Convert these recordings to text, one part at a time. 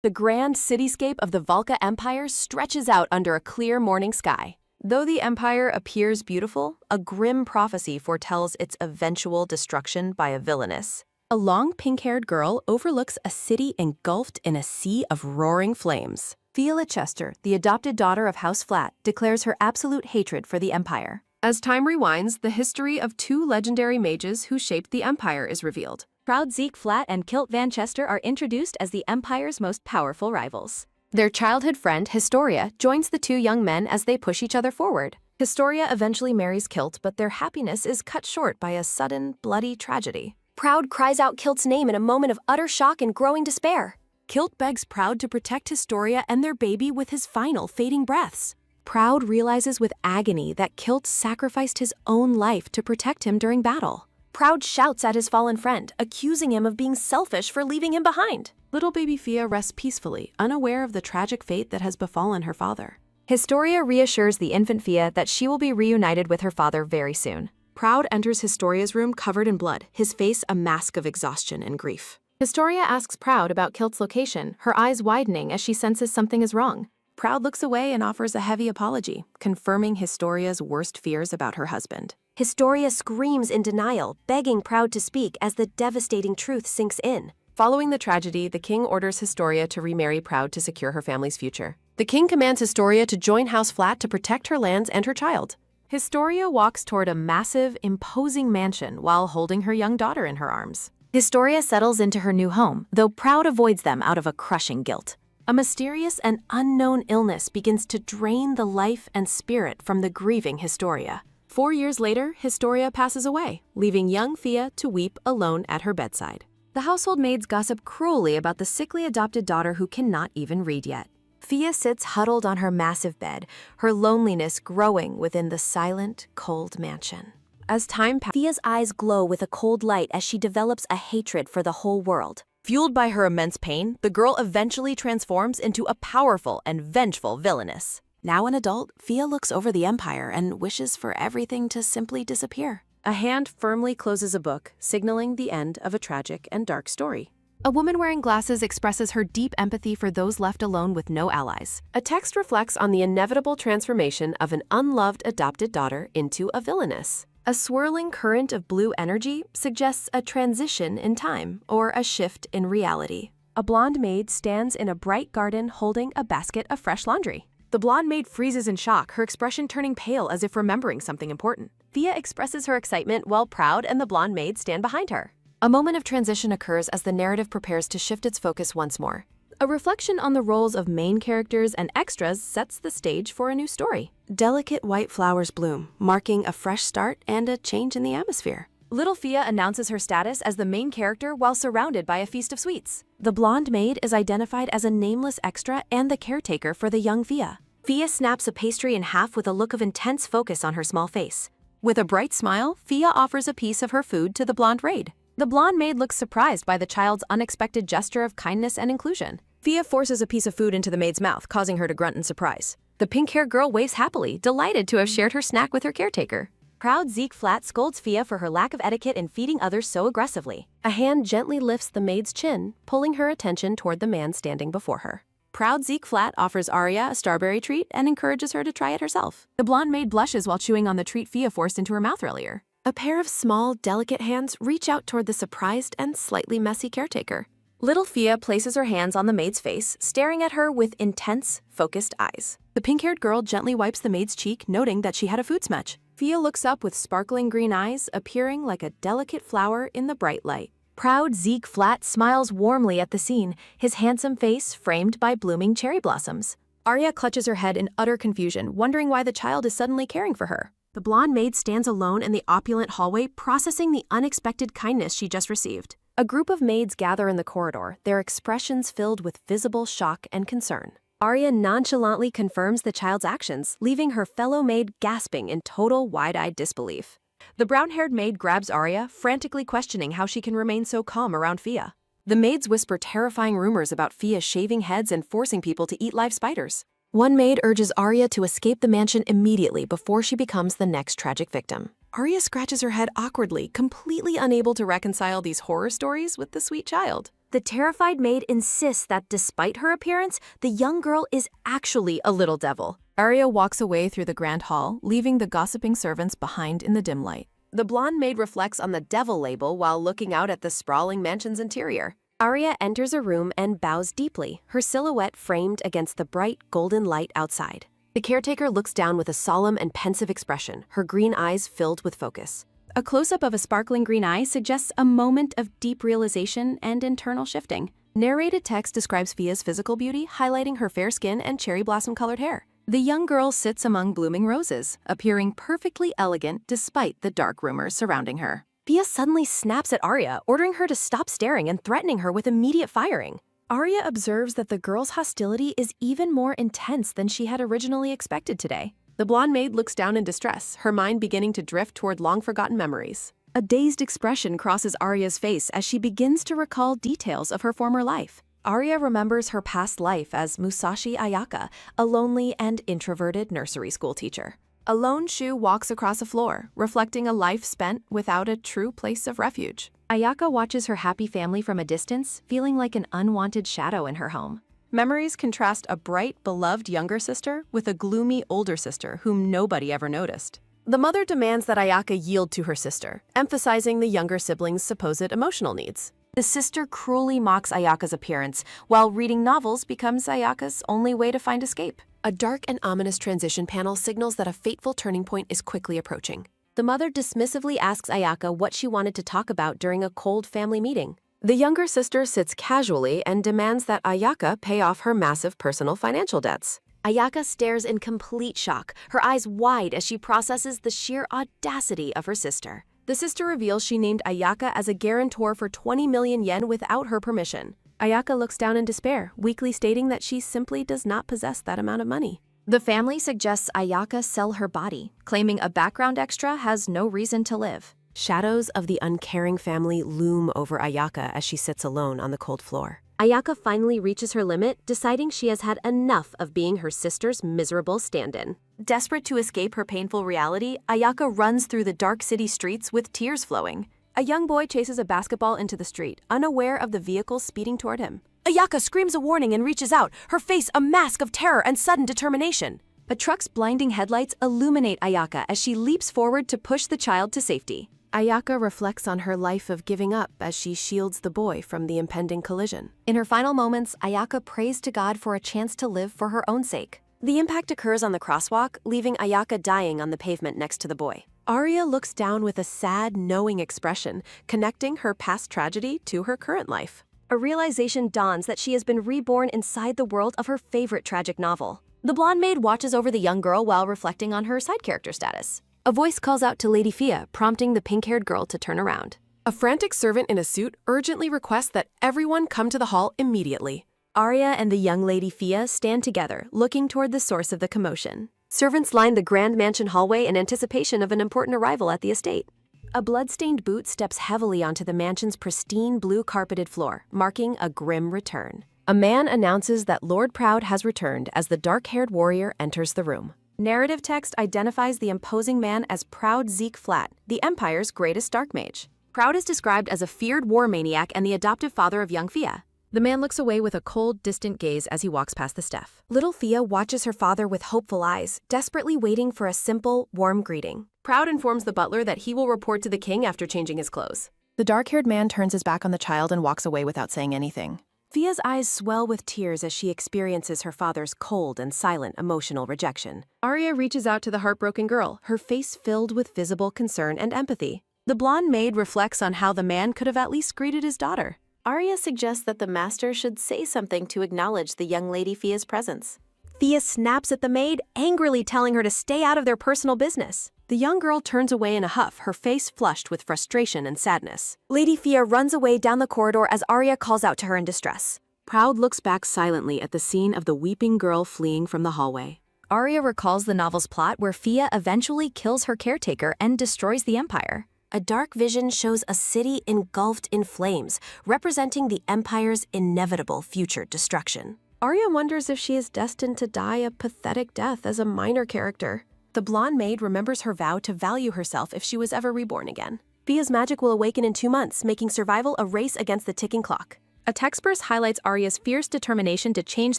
The grand cityscape of the Valka Empire stretches out under a clear morning sky. Though the empire appears beautiful, a grim prophecy foretells its eventual destruction by a villainess. A long pink-haired girl overlooks a city engulfed in a sea of roaring flames. Fia Chester, the adopted daughter of House Flat, declares her absolute hatred for the empire. As time rewinds, the history of two legendary mages who shaped the empire is revealed. Proud Zeke Flat and Kilt Van Chester are introduced as the empire's most powerful rivals. Their childhood friend, Historia, joins the two young men as they push each other forward. Historia eventually marries Kilt, but their happiness is cut short by a sudden, bloody tragedy. Proud cries out Kilt's name in a moment of utter shock and growing despair. Kilt begs Proud to protect Historia and their baby with his final fading breaths. Proud realizes with agony that Kilt sacrificed his own life to protect him during battle. Proud shouts at his fallen friend, accusing him of being selfish for leaving him behind. Little baby Fia rests peacefully, unaware of the tragic fate that has befallen her father. Historia reassures the infant Fia that she will be reunited with her father very soon. Proud enters Historia's room covered in blood, his face a mask of exhaustion and grief. Historia asks Proud about Kilt's location, her eyes widening as she senses something is wrong. Proud looks away and offers a heavy apology, confirming Historia's worst fears about her husband. Historia screams in denial, begging Proud to speak as the devastating truth sinks in. Following the tragedy, the king orders Historia to remarry Proud to secure her family's future. The king commands Historia to join House Flat to protect her lands and her child. Historia walks toward a massive, imposing mansion while holding her young daughter in her arms. Historia settles into her new home, though Proud avoids them out of a crushing guilt. A mysterious and unknown illness begins to drain the life and spirit from the grieving Historia. 4 years later, Historia passes away, leaving young Fia to weep alone at her bedside. The household maids gossip cruelly about the sickly adopted daughter who cannot even read yet. Fia sits huddled on her massive bed, her loneliness growing within the silent, cold mansion. As time passes, Fia's eyes glow with a cold light as she develops a hatred for the whole world. Fueled by her immense pain, the girl eventually transforms into a powerful and vengeful villainess. Now an adult, Fia looks over the empire and wishes for everything to simply disappear. A hand firmly closes a book, signaling the end of a tragic and dark story. A woman wearing glasses expresses her deep empathy for those left alone with no allies. A text reflects on the inevitable transformation of an unloved adopted daughter into a villainess. A swirling current of blue energy suggests a transition in time or a shift in reality. A blonde maid stands in a bright garden holding a basket of fresh laundry. The blonde maid freezes in shock, her expression turning pale as if remembering something important. Fia expresses her excitement while Proud and the blonde maid stand behind her. A moment of transition occurs as the narrative prepares to shift its focus once more. A reflection on the roles of main characters and extras sets the stage for a new story. Delicate white flowers bloom, marking a fresh start and a change in the atmosphere. Little Fia announces her status as the main character while surrounded by a feast of sweets. The blonde maid is identified as a nameless extra and the caretaker for the young Fia. Fia snaps a pastry in half with a look of intense focus on her small face. With a bright smile, Fia offers a piece of her food to the blonde maid. The blonde maid looks surprised by the child's unexpected gesture of kindness and inclusion. Fia forces a piece of food into the maid's mouth, causing her to grunt in surprise. The pink-haired girl waves happily, delighted to have shared her snack with her caretaker. Proud Zeke Flat scolds Fia for her lack of etiquette in feeding others so aggressively. A hand gently lifts the maid's chin, pulling her attention toward the man standing before her. Proud Zeke Flat offers Arya a strawberry treat and encourages her to try it herself. The blonde maid blushes while chewing on the treat Fia forced into her mouth earlier. A pair of small, delicate hands reach out toward the surprised and slightly messy caretaker. Little Fia places her hands on the maid's face, staring at her with intense, focused eyes. The pink-haired girl gently wipes the maid's cheek, noting that she had a food smudge. Fia looks up with sparkling green eyes, appearing like a delicate flower in the bright light. Proud Zeke Flat smiles warmly at the scene, his handsome face framed by blooming cherry blossoms. Arya clutches her head in utter confusion, wondering why the child is suddenly caring for her. The blonde maid stands alone in the opulent hallway, processing the unexpected kindness she just received. A group of maids gather in the corridor, their expressions filled with visible shock and concern. Arya nonchalantly confirms the child's actions, leaving her fellow maid gasping in total wide-eyed disbelief. The brown-haired maid grabs Arya, frantically questioning how she can remain so calm around Fia. The maids whisper terrifying rumors about Fia shaving heads and forcing people to eat live spiders. One maid urges Arya to escape the mansion immediately before she becomes the next tragic victim. Arya scratches her head awkwardly, completely unable to reconcile these horror stories with the sweet child. The terrified maid insists that despite her appearance, the young girl is actually a little devil. Arya walks away through the grand hall, leaving the gossiping servants behind in the dim light. The blonde maid reflects on the devil label while looking out at the sprawling mansion's interior. Arya enters a room and bows deeply, her silhouette framed against the bright golden light outside. The caretaker looks down with a solemn and pensive expression, her green eyes filled with focus. A close-up of a sparkling green eye suggests a moment of deep realization and internal shifting. Narrated text describes Fia's physical beauty, highlighting her fair skin and cherry blossom-colored hair. The young girl sits among blooming roses, appearing perfectly elegant despite the dark rumors surrounding her. Fia suddenly snaps at Arya, ordering her to stop staring and threatening her with immediate firing. Arya observes that the girl's hostility is even more intense than she had originally expected today. The blonde maid looks down in distress, her mind beginning to drift toward long-forgotten memories. A dazed expression crosses Arya's face as she begins to recall details of her former life. Arya remembers her past life as Musashi Ayaka, a lonely and introverted nursery school teacher. A lone Shu walks across a floor, reflecting a life spent without a true place of refuge. Ayaka watches her happy family from a distance, feeling like an unwanted shadow in her home. Memories contrast a bright, beloved younger sister with a gloomy older sister whom nobody ever noticed. The mother demands that Ayaka yield to her sister, emphasizing the younger sibling's supposed emotional needs. The sister cruelly mocks Ayaka's appearance, while reading novels becomes Ayaka's only way to find escape. A dark and ominous transition panel signals that a fateful turning point is quickly approaching. The mother dismissively asks Ayaka what she wanted to talk about during a cold family meeting. The younger sister sits casually and demands that Ayaka pay off her massive personal financial debts. Ayaka stares in complete shock, her eyes wide as she processes the sheer audacity of her sister. The sister reveals she named Ayaka as a guarantor for 20 million yen without her permission. Ayaka looks down in despair, weakly stating that she simply does not possess that amount of money. The family suggests Ayaka sell her body, claiming a background extra has no reason to live. Shadows of the uncaring family loom over Ayaka as she sits alone on the cold floor. Ayaka finally reaches her limit, deciding she has had enough of being her sister's miserable stand-in. Desperate to escape her painful reality, Ayaka runs through the dark city streets with tears flowing. A young boy chases a basketball into the street, unaware of the vehicle speeding toward him. Ayaka screams a warning and reaches out, her face a mask of terror and sudden determination. A truck's blinding headlights illuminate Ayaka as she leaps forward to push the child to safety. Ayaka reflects on her life of giving up as she shields the boy from the impending collision. In her final moments, Ayaka prays to God for a chance to live for her own sake. The impact occurs on the crosswalk, leaving Ayaka dying on the pavement next to the boy. Arya looks down with a sad, knowing expression, connecting her past tragedy to her current life. A realization dawns that she has been reborn inside the world of her favorite tragic novel. The blonde maid watches over the young girl while reflecting on her side character status. A voice calls out to Lady Fia, prompting the pink-haired girl to turn around. A frantic servant in a suit urgently requests that everyone come to the hall immediately. Arya and the young Lady Fia stand together, looking toward the source of the commotion. Servants line the grand mansion hallway in anticipation of an important arrival at the estate. A blood-stained boot steps heavily onto the mansion's pristine blue-carpeted floor, marking a grim return. A man announces that Lord Proud has returned as the dark-haired warrior enters the room. Narrative text identifies the imposing man as Proud Zeke Flat, the Empire's greatest dark mage. Proud is described as a feared war maniac and the adoptive father of young Fia. The man looks away with a cold, distant gaze as he walks past the staff. Little Fia watches her father with hopeful eyes, desperately waiting for a simple, warm greeting. Proud informs the butler that he will report to the king after changing his clothes. The dark-haired man turns his back on the child and walks away without saying anything. Fia's eyes swell with tears as she experiences her father's cold and silent emotional rejection. Arya reaches out to the heartbroken girl, her face filled with visible concern and empathy. The blonde maid reflects on how the man could have at least greeted his daughter. Arya suggests that the master should say something to acknowledge the young Lady Fia's presence. Fia snaps at the maid, angrily telling her to stay out of their personal business. The young girl turns away in a huff, her face flushed with frustration and sadness. Lady Fia runs away down the corridor as Arya calls out to her in distress. Proud looks back silently at the scene of the weeping girl fleeing from the hallway. Arya recalls the novel's plot where Fia eventually kills her caretaker and destroys the Empire. A dark vision shows a city engulfed in flames, representing the Empire's inevitable future destruction. Arya wonders if she is destined to die a pathetic death as a minor character. The blonde maid remembers her vow to value herself if she was ever reborn again. Fia's magic will awaken in 2 months, making survival a race against the ticking clock. A text burst highlights Arya's fierce determination to change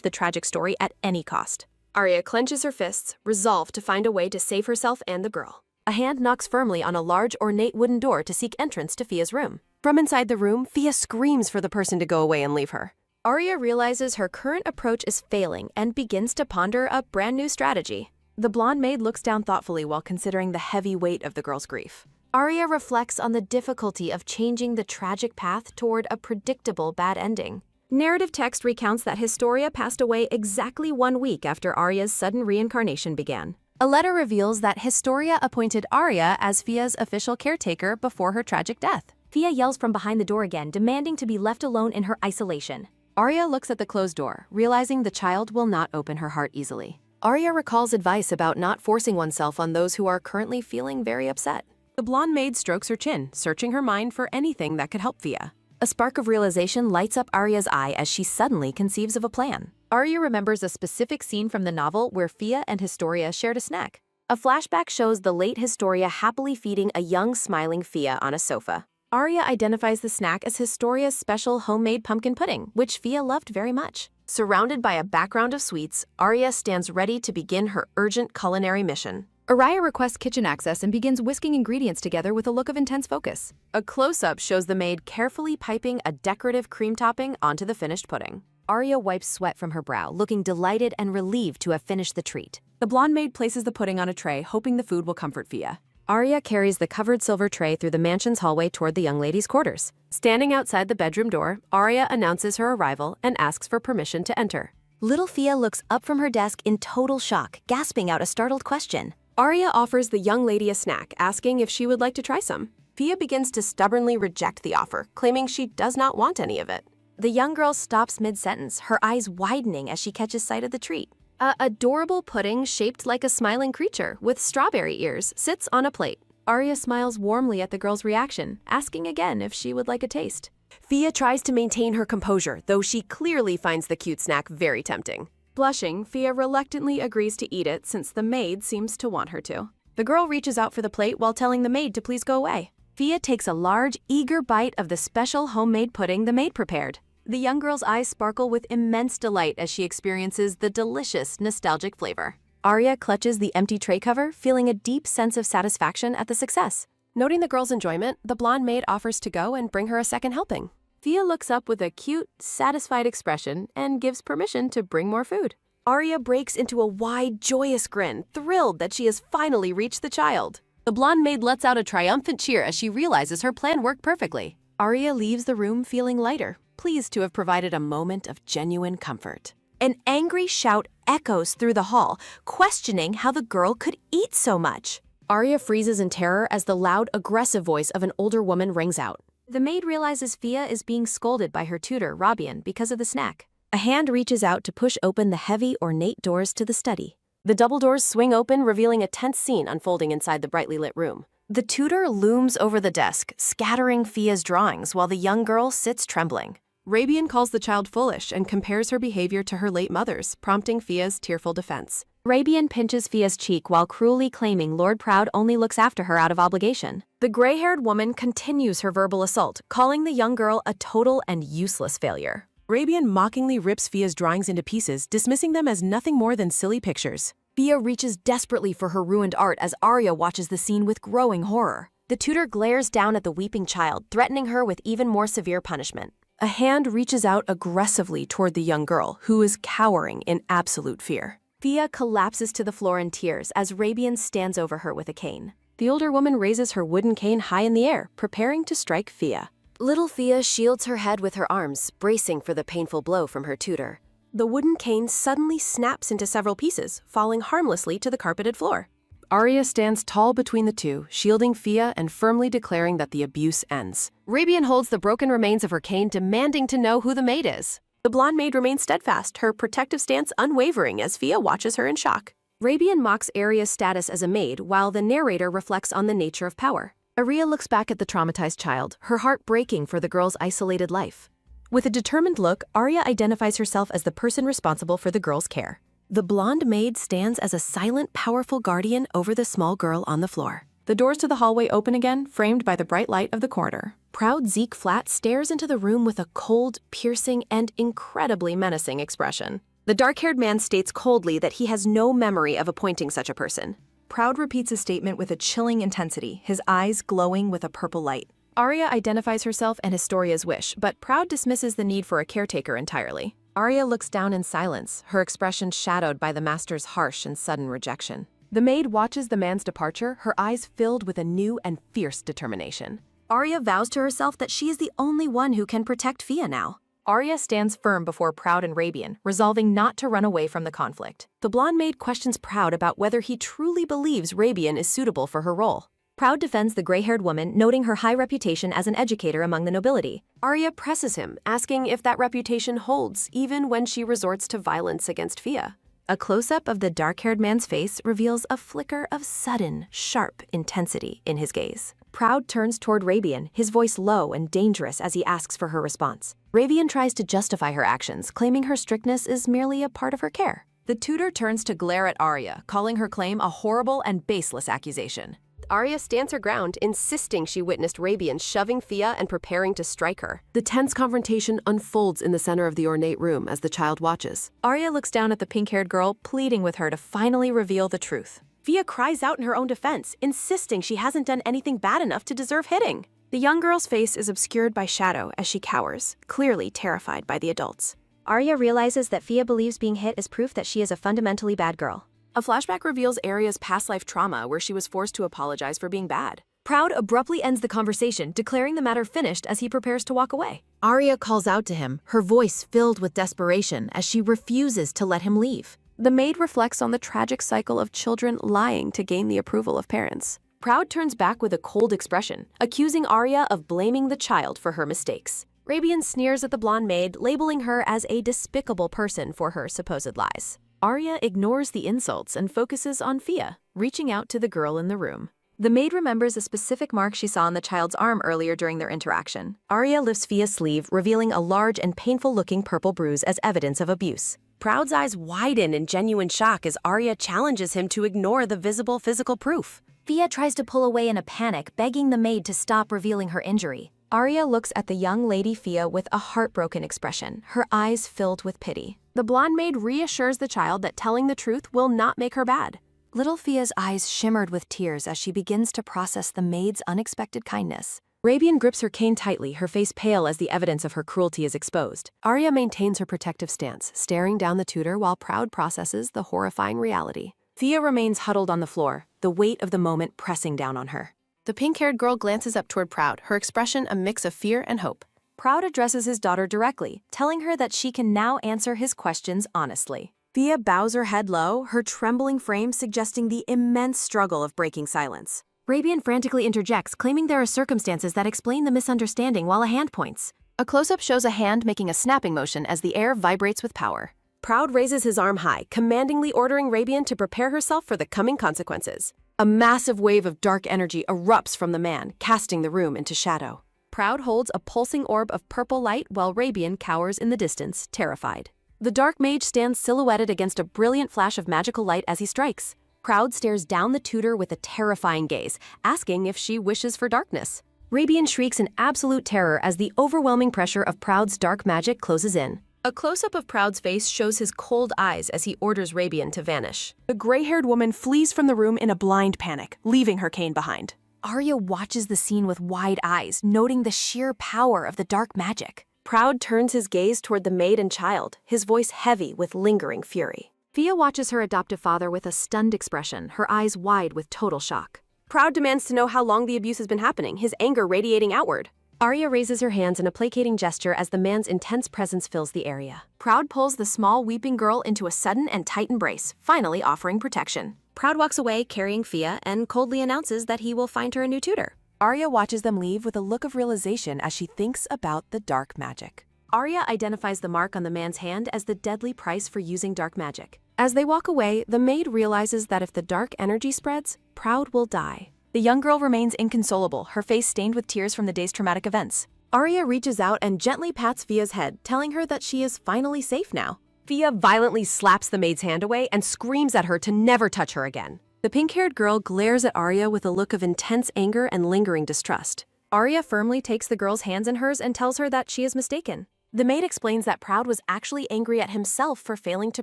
the tragic story at any cost. Arya clenches her fists, resolved to find a way to save herself and the girl. A hand knocks firmly on a large, ornate wooden door to seek entrance to Fia's room. From inside the room, Fia screams for the person to go away and leave her. Arya realizes her current approach is failing and begins to ponder a brand new strategy. The blonde maid looks down thoughtfully while considering the heavy weight of the girl's grief. Arya reflects on the difficulty of changing the tragic path toward a predictable bad ending. Narrative text recounts that Historia passed away exactly 1 week after Arya's sudden reincarnation began. A letter reveals that Historia appointed Arya as Fia's official caretaker before her tragic death. Fia yells from behind the door again, demanding to be left alone in her isolation. Arya looks at the closed door, realizing the child will not open her heart easily. Arya recalls advice about not forcing oneself on those who are currently feeling very upset. The blonde maid strokes her chin, searching her mind for anything that could help Fia. A spark of realization lights up Arya's eye as she suddenly conceives of a plan. Arya remembers a specific scene from the novel where Fia and Historia shared a snack. A flashback shows the late Historia happily feeding a young, smiling Fia on a sofa. Arya identifies the snack as Historia's special homemade pumpkin pudding, which Fia loved very much. Surrounded by a background of sweets, Arya stands ready to begin her urgent culinary mission. Arya requests kitchen access and begins whisking ingredients together with a look of intense focus. A close-up shows the maid carefully piping a decorative cream topping onto the finished pudding. Arya wipes sweat from her brow, looking delighted and relieved to have finished the treat. The blonde maid places the pudding on a tray, hoping the food will comfort Fia. Arya carries the covered silver tray through the mansion's hallway toward the young lady's quarters. Standing outside the bedroom door, Arya announces her arrival and asks for permission to enter. Little Fia looks up from her desk in total shock, gasping out a startled question. Arya offers the young lady a snack, asking if she would like to try some. Fia begins to stubbornly reject the offer, claiming she does not want any of it. The young girl stops mid-sentence, her eyes widening as she catches sight of the treat. A adorable pudding shaped like a smiling creature with strawberry ears sits on a plate. Arya smiles warmly at the girl's reaction, asking again if she would like a taste. Fia tries to maintain her composure, though she clearly finds the cute snack very tempting. Blushing, Fia reluctantly agrees to eat it since the maid seems to want her to. The girl reaches out for the plate while telling the maid to please go away. Fia takes a large, eager bite of the special homemade pudding the maid prepared. The young girl's eyes sparkle with immense delight as she experiences the delicious, nostalgic flavor. Arya clutches the empty tray cover, feeling a deep sense of satisfaction at the success. Noting the girl's enjoyment, the blonde maid offers to go and bring her a second helping. Fia looks up with a cute, satisfied expression and gives permission to bring more food. Arya breaks into a wide, joyous grin, thrilled that she has finally reached the child. The blonde maid lets out a triumphant cheer as she realizes her plan worked perfectly. Arya leaves the room feeling lighter, pleased to have provided a moment of genuine comfort. An angry shout echoes through the hall, questioning how the girl could eat so much. Arya freezes in terror as the loud, aggressive voice of an older woman rings out. The maid realizes Fia is being scolded by her tutor, Rabian, because of the snack. A hand reaches out to push open the heavy, ornate doors to the study. The double doors swing open, revealing a tense scene unfolding inside the brightly lit room. The tutor looms over the desk, scattering Fia's drawings while the young girl sits trembling. Rabian calls the child foolish and compares her behavior to her late mother's, prompting Fia's tearful defense. Rabian pinches Fia's cheek while cruelly claiming Lord Proud only looks after her out of obligation. The gray-haired woman continues her verbal assault, calling the young girl a total and useless failure. Rabian mockingly rips Fia's drawings into pieces, dismissing them as nothing more than silly pictures. Fia reaches desperately for her ruined art as Arya watches the scene with growing horror. The tutor glares down at the weeping child, threatening her with even more severe punishment. A hand reaches out aggressively toward the young girl, who is cowering in absolute fear. Fia collapses to the floor in tears as Rabian stands over her with a cane. The older woman raises her wooden cane high in the air, preparing to strike Fia. Little Fia shields her head with her arms, bracing for the painful blow from her tutor. The wooden cane suddenly snaps into several pieces, falling harmlessly to the carpeted floor. Arya stands tall between the two, shielding Fia and firmly declaring that the abuse ends. Rabian holds the broken remains of her cane, demanding to know who the maid is. The blonde maid remains steadfast, her protective stance unwavering as Fia watches her in shock. Rabian mocks Arya's status as a maid, while the narrator reflects on the nature of power. Arya looks back at the traumatized child, her heart breaking for the girl's isolated life. With a determined look, Arya identifies herself as the person responsible for the girl's care. The blonde maid stands as a silent, powerful guardian over the small girl on the floor. The doors to the hallway open again, framed by the bright light of the corridor. Proud Zeke Flat stares into the room with a cold, piercing, and incredibly menacing expression. The dark-haired man states coldly that he has no memory of appointing such a person. Proud repeats his statement with a chilling intensity, his eyes glowing with a purple light. Arya identifies herself and Historia's wish, but Proud dismisses the need for a caretaker entirely. Arya looks down in silence, her expression shadowed by the master's harsh and sudden rejection. The maid watches the man's departure, her eyes filled with a new and fierce determination. Arya vows to herself that she is the only one who can protect Fia now. Arya stands firm before Proud and Rabian, resolving not to run away from the conflict. The blonde maid questions Proud about whether he truly believes Rabian is suitable for her role. Proud defends the gray-haired woman, noting her high reputation as an educator among the nobility. Arya presses him, asking if that reputation holds, even when she resorts to violence against Fia. A close-up of the dark-haired man's face reveals a flicker of sudden, sharp intensity in his gaze. Proud turns toward Rabian, his voice low and dangerous as he asks for her response. Rabian tries to justify her actions, claiming her strictness is merely a part of her care. The tutor turns to glare at Arya, calling her claim a horrible and baseless accusation. Arya stands her ground, insisting she witnessed Rabian shoving Fia and preparing to strike her. The tense confrontation unfolds in the center of the ornate room as the child watches. Arya looks down at the pink-haired girl, pleading with her to finally reveal the truth. Fia cries out in her own defense, insisting she hasn't done anything bad enough to deserve hitting. The young girl's face is obscured by shadow as she cowers, clearly terrified by the adults. Arya realizes that Fia believes being hit is proof that she is a fundamentally bad girl. A flashback reveals Arya's past life trauma where she was forced to apologize for being bad. Proud abruptly ends the conversation, declaring the matter finished as he prepares to walk away. Arya calls out to him, her voice filled with desperation as she refuses to let him leave. The maid reflects on the tragic cycle of children lying to gain the approval of parents. Proud turns back with a cold expression, accusing Arya of blaming the child for her mistakes. Rabian sneers at the blonde maid, labeling her as a despicable person for her supposed lies. Arya ignores the insults and focuses on Fia, reaching out to the girl in the room. The maid remembers a specific mark she saw on the child's arm earlier during their interaction. Arya lifts Fia's sleeve, revealing a large and painful-looking purple bruise as evidence of abuse. Proud's eyes widen in genuine shock as Arya challenges him to ignore the visible physical proof. Fia tries to pull away in a panic, begging the maid to stop revealing her injury. Arya looks at the young lady Fia with a heartbroken expression, her eyes filled with pity. The blonde maid reassures the child that telling the truth will not make her bad. Little Fia's eyes shimmered with tears as she begins to process the maid's unexpected kindness. Rabian grips her cane tightly, her face pale as the evidence of her cruelty is exposed. Arya maintains her protective stance, staring down the tutor while Proud processes the horrifying reality. Fia remains huddled on the floor, the weight of the moment pressing down on her. The pink-haired girl glances up toward Proud, her expression a mix of fear and hope. Proud addresses his daughter directly, telling her that she can now answer his questions honestly. Fia bows her head low, her trembling frame suggesting the immense struggle of breaking silence. Rabian frantically interjects, claiming there are circumstances that explain the misunderstanding while a hand points. A close-up shows a hand making a snapping motion as the air vibrates with power. Proud raises his arm high, commandingly ordering Rabian to prepare herself for the coming consequences. A massive wave of dark energy erupts from the man, casting the room into shadow. Proud holds a pulsing orb of purple light while Rabian cowers in the distance, terrified. The dark mage stands silhouetted against a brilliant flash of magical light as he strikes. Proud stares down the tutor with a terrifying gaze, asking if she wishes for darkness. Rabian shrieks in absolute terror as the overwhelming pressure of Proud's dark magic closes in. A close-up of Proud's face shows his cold eyes as he orders Rabian to vanish. The gray-haired woman flees from the room in a blind panic, leaving her cane behind. Arya watches the scene with wide eyes, noting the sheer power of the dark magic. Proud turns his gaze toward the maid and child, his voice heavy with lingering fury. Fia watches her adoptive father with a stunned expression, her eyes wide with total shock. Proud demands to know how long the abuse has been happening, his anger radiating outward. Arya raises her hands in a placating gesture as the man's intense presence fills the area. Proud pulls the small, weeping girl into a sudden and tight embrace, finally offering protection. Proud walks away carrying Fia and coldly announces that he will find her a new tutor. Arya watches them leave with a look of realization as she thinks about the dark magic. Arya identifies the mark on the man's hand as the deadly price for using dark magic. As they walk away, the maid realizes that if the dark energy spreads, Proud will die. The young girl remains inconsolable, her face stained with tears from the day's traumatic events. Arya reaches out and gently pats Fia's head, telling her that she is finally safe now. Fia violently slaps the maid's hand away and screams at her to never touch her again. The pink-haired girl glares at Arya with a look of intense anger and lingering distrust. Arya firmly takes the girl's hands in hers and tells her that she is mistaken. The maid explains that Proud was actually angry at himself for failing to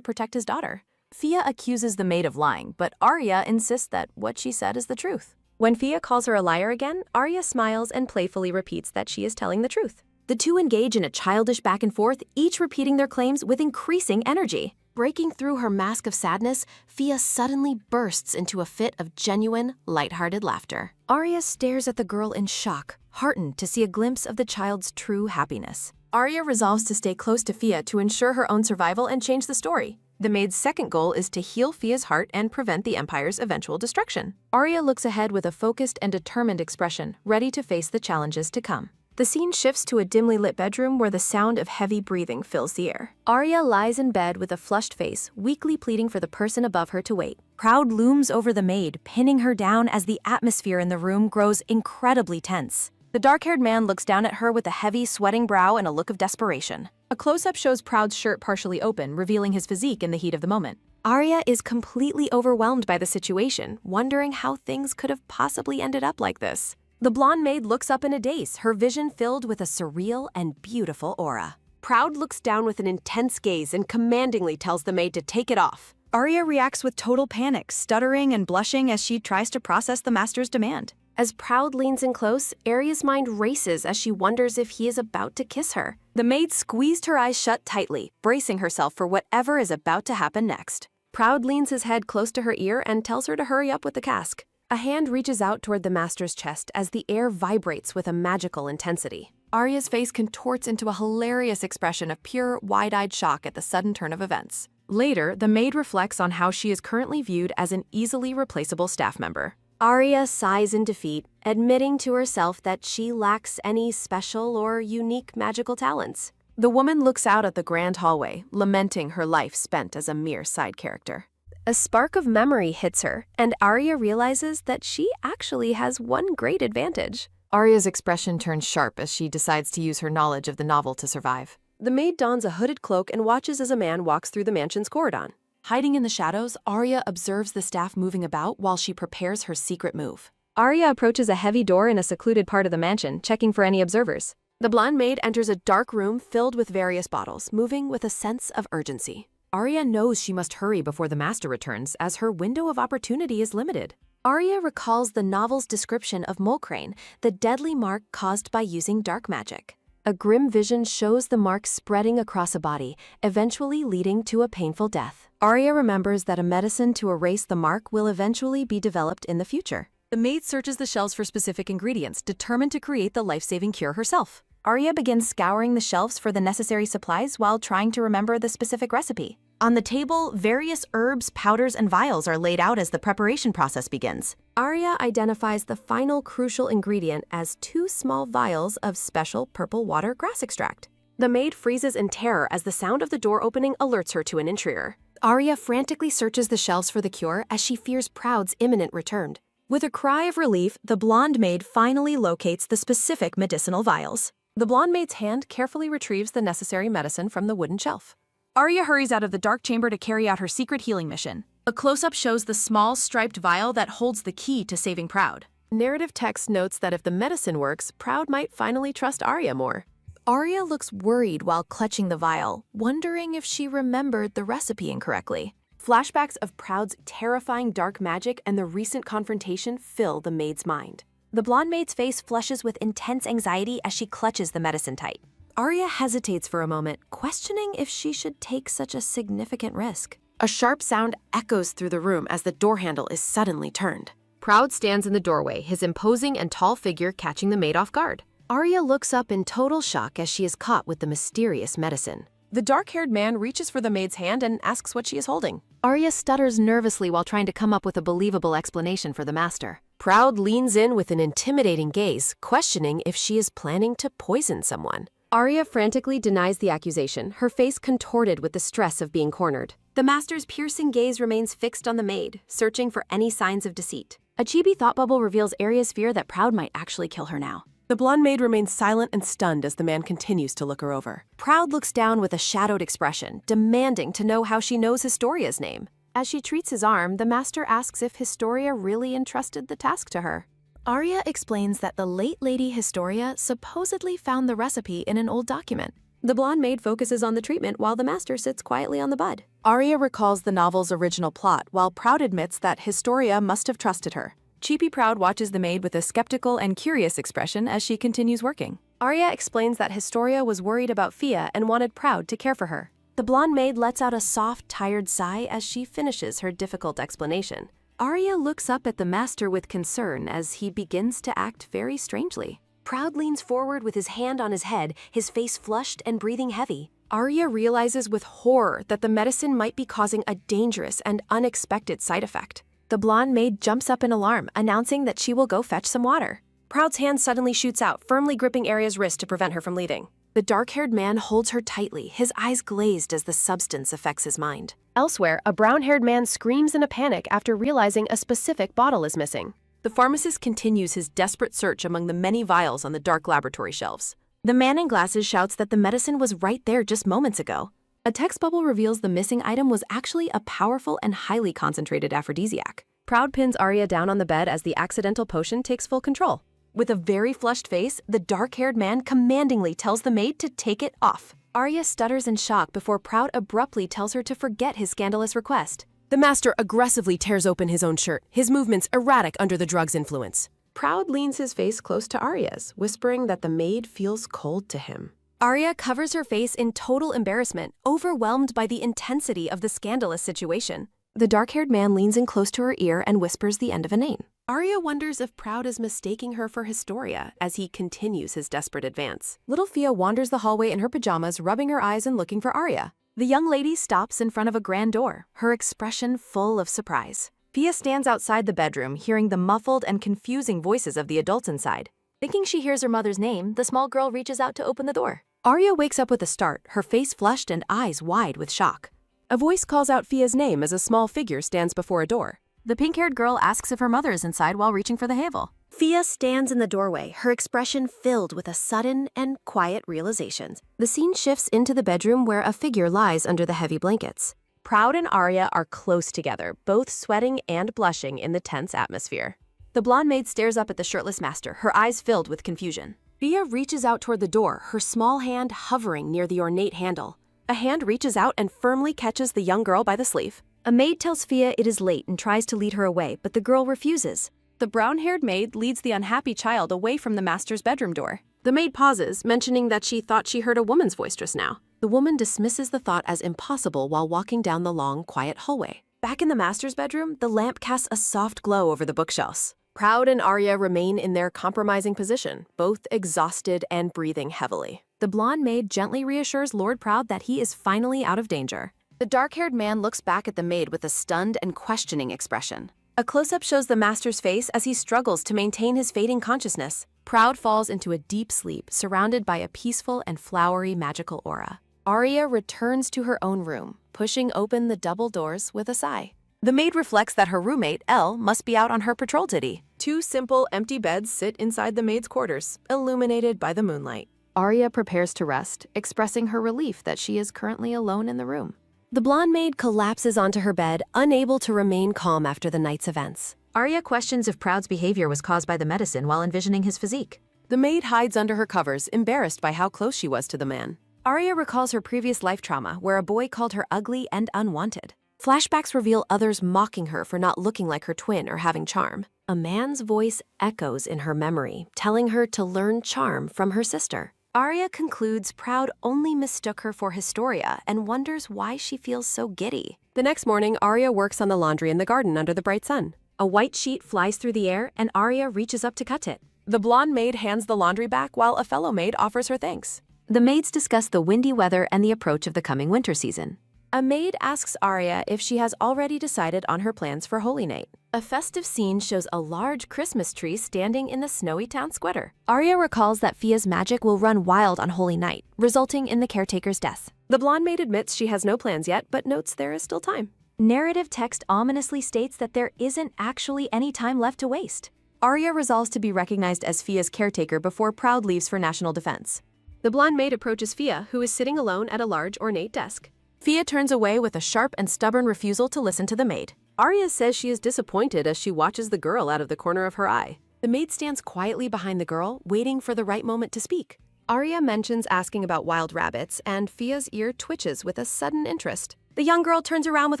protect his daughter. Fia accuses the maid of lying, but Arya insists that what she said is the truth. When Fia calls her a liar again, Arya smiles and playfully repeats that she is telling the truth. The two engage in a childish back and forth, each repeating their claims with increasing energy. Breaking through her mask of sadness, Fia suddenly bursts into a fit of genuine, lighthearted laughter. Arya stares at the girl in shock, heartened to see a glimpse of the child's true happiness. Arya resolves to stay close to Fia to ensure her own survival and change the story. The maid's second goal is to heal Fia's heart and prevent the Empire's eventual destruction. Arya looks ahead with a focused and determined expression, ready to face the challenges to come. The scene shifts to a dimly lit bedroom where the sound of heavy breathing fills the air. Arya lies in bed with a flushed face, weakly pleading for the person above her to wait. Proud looms over the maid, pinning her down as the atmosphere in the room grows incredibly tense. The dark-haired man looks down at her with a heavy, sweating brow and a look of desperation. A close-up shows Proud's shirt partially open, revealing his physique in the heat of the moment. Arya is completely overwhelmed by the situation, wondering how things could have possibly ended up like this. The blonde maid looks up in a daze, her vision filled with a surreal and beautiful aura. Proud looks down with an intense gaze and commandingly tells the maid to take it off. Arya reacts with total panic, stuttering and blushing as she tries to process the master's demand. As Proud leans in close, Arya's mind races as she wonders if he is about to kiss her. The maid squeezed her eyes shut tightly, bracing herself for whatever is about to happen next. Proud leans his head close to her ear and tells her to hurry up with the cask. A hand reaches out toward the master's chest as the air vibrates with a magical intensity. Arya's face contorts into a hilarious expression of pure, wide-eyed shock at the sudden turn of events. Later, the maid reflects on how she is currently viewed as an easily replaceable staff member. Arya sighs in defeat, admitting to herself that she lacks any special or unique magical talents. The woman looks out at the grand hallway, lamenting her life spent as a mere side character. A spark of memory hits her, and Arya realizes that she actually has one great advantage. Arya's expression turns sharp as she decides to use her knowledge of the novel to survive. The maid dons a hooded cloak and watches as a man walks through the mansion's corridor. Hiding in the shadows, Arya observes the staff moving about while she prepares her secret move. Arya approaches a heavy door in a secluded part of the mansion, checking for any observers. The blonde maid enters a dark room filled with various bottles, moving with a sense of urgency. Arya knows she must hurry before the master returns, as her window of opportunity is limited. Arya recalls the novel's description of Mulcrane, the deadly mark caused by using dark magic. A grim vision shows the mark spreading across a body, eventually leading to a painful death. Arya remembers that a medicine to erase the mark will eventually be developed in the future. The maid searches the shelves for specific ingredients, determined to create the life-saving cure herself. Arya begins scouring the shelves for the necessary supplies while trying to remember the specific recipe. On the table, various herbs, powders, and vials are laid out as the preparation process begins. Arya identifies the final crucial ingredient as 2 small vials of special purple water grass extract. The maid freezes in terror as the sound of the door opening alerts her to an intruder. Arya frantically searches the shelves for the cure as she fears Proud's imminent return. With a cry of relief, the blonde maid finally locates the specific medicinal vials. The blonde maid's hand carefully retrieves the necessary medicine from the wooden shelf. Arya hurries out of the dark chamber to carry out her secret healing mission. A close-up shows the small, striped vial that holds the key to saving Proud. Narrative text notes that if the medicine works, Proud might finally trust Arya more. Arya looks worried while clutching the vial, wondering if she remembered the recipe incorrectly. Flashbacks of Proud's terrifying dark magic and the recent confrontation fill the maid's mind. The blonde maid's face flushes with intense anxiety as she clutches the medicine tight. Arya hesitates for a moment, questioning if she should take such a significant risk. A sharp sound echoes through the room as the door handle is suddenly turned. Proud stands in the doorway, his imposing and tall figure catching the maid off guard. Arya looks up in total shock as she is caught with the mysterious medicine. The dark-haired man reaches for the maid's hand and asks what she is holding. Arya stutters nervously while trying to come up with a believable explanation for the master. Proud leans in with an intimidating gaze, questioning if she is planning to poison someone. Arya frantically denies the accusation, her face contorted with the stress of being cornered. The master's piercing gaze remains fixed on the maid, searching for any signs of deceit. A chibi thought bubble reveals Arya's fear that Proud might actually kill her now. The blonde maid remains silent and stunned as the man continues to look her over. Proud looks down with a shadowed expression, demanding to know how she knows Historia's name. As she treats his arm, the master asks if Historia really entrusted the task to her. Arya explains that the late Lady Historia supposedly found the recipe in an old document. The blonde maid focuses on the treatment while the master sits quietly on the bed. Arya recalls the novel's original plot, while Proud admits that Historia must have trusted her. Cheapy Proud watches the maid with a skeptical and curious expression as she continues working. Arya explains that Historia was worried about Fia and wanted Proud to care for her. The blonde maid lets out a soft, tired sigh as she finishes her difficult explanation. Arya looks up at the master with concern as he begins to act very strangely. Proud leans forward with his hand on his head, his face flushed and breathing heavy. Arya realizes with horror that the medicine might be causing a dangerous and unexpected side effect. The blonde maid jumps up in alarm, announcing that she will go fetch some water. Proud's hand suddenly shoots out, firmly gripping Arya's wrist to prevent her from leaving. The dark-haired man holds her tightly, his eyes glazed as the substance affects his mind. Elsewhere, a brown-haired man screams in a panic after realizing a specific bottle is missing. The pharmacist continues his desperate search among the many vials on the dark laboratory shelves. The man in glasses shouts that the medicine was right there just moments ago. A text bubble reveals the missing item was actually a powerful and highly concentrated aphrodisiac. Proud pins Arya down on the bed as the accidental potion takes full control. With a very flushed face, the dark-haired man commandingly tells the maid to take it off. Arya stutters in shock before Proud abruptly tells her to forget his scandalous request. The master aggressively tears open his own shirt, his movements erratic under the drug's influence. Proud leans his face close to Arya's, whispering that the maid feels cold to him. Arya covers her face in total embarrassment, overwhelmed by the intensity of the scandalous situation. The dark-haired man leans in close to her ear and whispers the end of a name. Arya wonders if Proud is mistaking her for Historia as he continues his desperate advance. Little Fia wanders the hallway in her pajamas, rubbing her eyes and looking for Arya. The young lady stops in front of a grand door, her expression full of surprise. Fia stands outside the bedroom, hearing the muffled and confusing voices of the adults inside. Thinking she hears her mother's name, the small girl reaches out to open the door. Arya wakes up with a start, her face flushed and eyes wide with shock. A voice calls out Fia's name as a small figure stands before a door. The pink-haired girl asks if her mother is inside while reaching for the Havel. Fia stands in the doorway, her expression filled with a sudden and quiet realization. The scene shifts into the bedroom where a figure lies under the heavy blankets. Proud and Arya are close together, both sweating and blushing in the tense atmosphere. The blonde maid stares up at the shirtless master, her eyes filled with confusion. Fia reaches out toward the door, her small hand hovering near the ornate handle. A hand reaches out and firmly catches the young girl by the sleeve. A maid tells Fia it is late and tries to lead her away, but the girl refuses. The brown-haired maid leads the unhappy child away from the master's bedroom door. The maid pauses, mentioning that she thought she heard a woman's voice just now. The woman dismisses the thought as impossible while walking down the long, quiet hallway. Back in the master's bedroom, the lamp casts a soft glow over the bookshelves. Proud and Arya remain in their compromising position, both exhausted and breathing heavily. The blonde maid gently reassures Lord Proud that he is finally out of danger. The dark-haired man looks back at the maid with a stunned and questioning expression. A close-up shows the master's face as he struggles to maintain his fading consciousness. Proud falls into a deep sleep, surrounded by a peaceful and flowery magical aura. Arya returns to her own room, pushing open the double doors with a sigh. The maid reflects that her roommate, Elle, must be out on her patrol duty. Two simple, empty beds sit inside the maid's quarters, illuminated by the moonlight. Arya prepares to rest, expressing her relief that she is currently alone in the room. The blonde maid collapses onto her bed, unable to remain calm after the night's events. Arya questions if Proud's behavior was caused by the medicine while envisioning his physique. The maid hides under her covers, embarrassed by how close she was to the man. Arya recalls her previous life trauma, where a boy called her ugly and unwanted. Flashbacks reveal others mocking her for not looking like her twin or having charm. A man's voice echoes in her memory, telling her to learn charm from her sister. Arya concludes Proud only mistook her for Historia and wonders why she feels so giddy. The next morning, Arya works on the laundry in the garden under the bright sun. A white sheet flies through the air and Arya reaches up to cut it. The blonde maid hands the laundry back while a fellow maid offers her thanks. The maids discuss the windy weather and the approach of the coming winter season. A maid asks Arya if she has already decided on her plans for Holy Night. A festive scene shows a large Christmas tree standing in the snowy town square. Arya recalls that Fia's magic will run wild on Holy Night, resulting in the caretaker's death. The blonde maid admits she has no plans yet, but notes there is still time. Narrative text ominously states that there isn't actually any time left to waste. Arya resolves to be recognized as Fia's caretaker before Proud leaves for national defense. The blonde maid approaches Fia, who is sitting alone at a large ornate desk. Fia turns away with a sharp and stubborn refusal to listen to the maid. Arya says she is disappointed as she watches the girl out of the corner of her eye. The maid stands quietly behind the girl, waiting for the right moment to speak. Arya mentions asking about wild rabbits, and Fia's ear twitches with a sudden interest. The young girl turns around with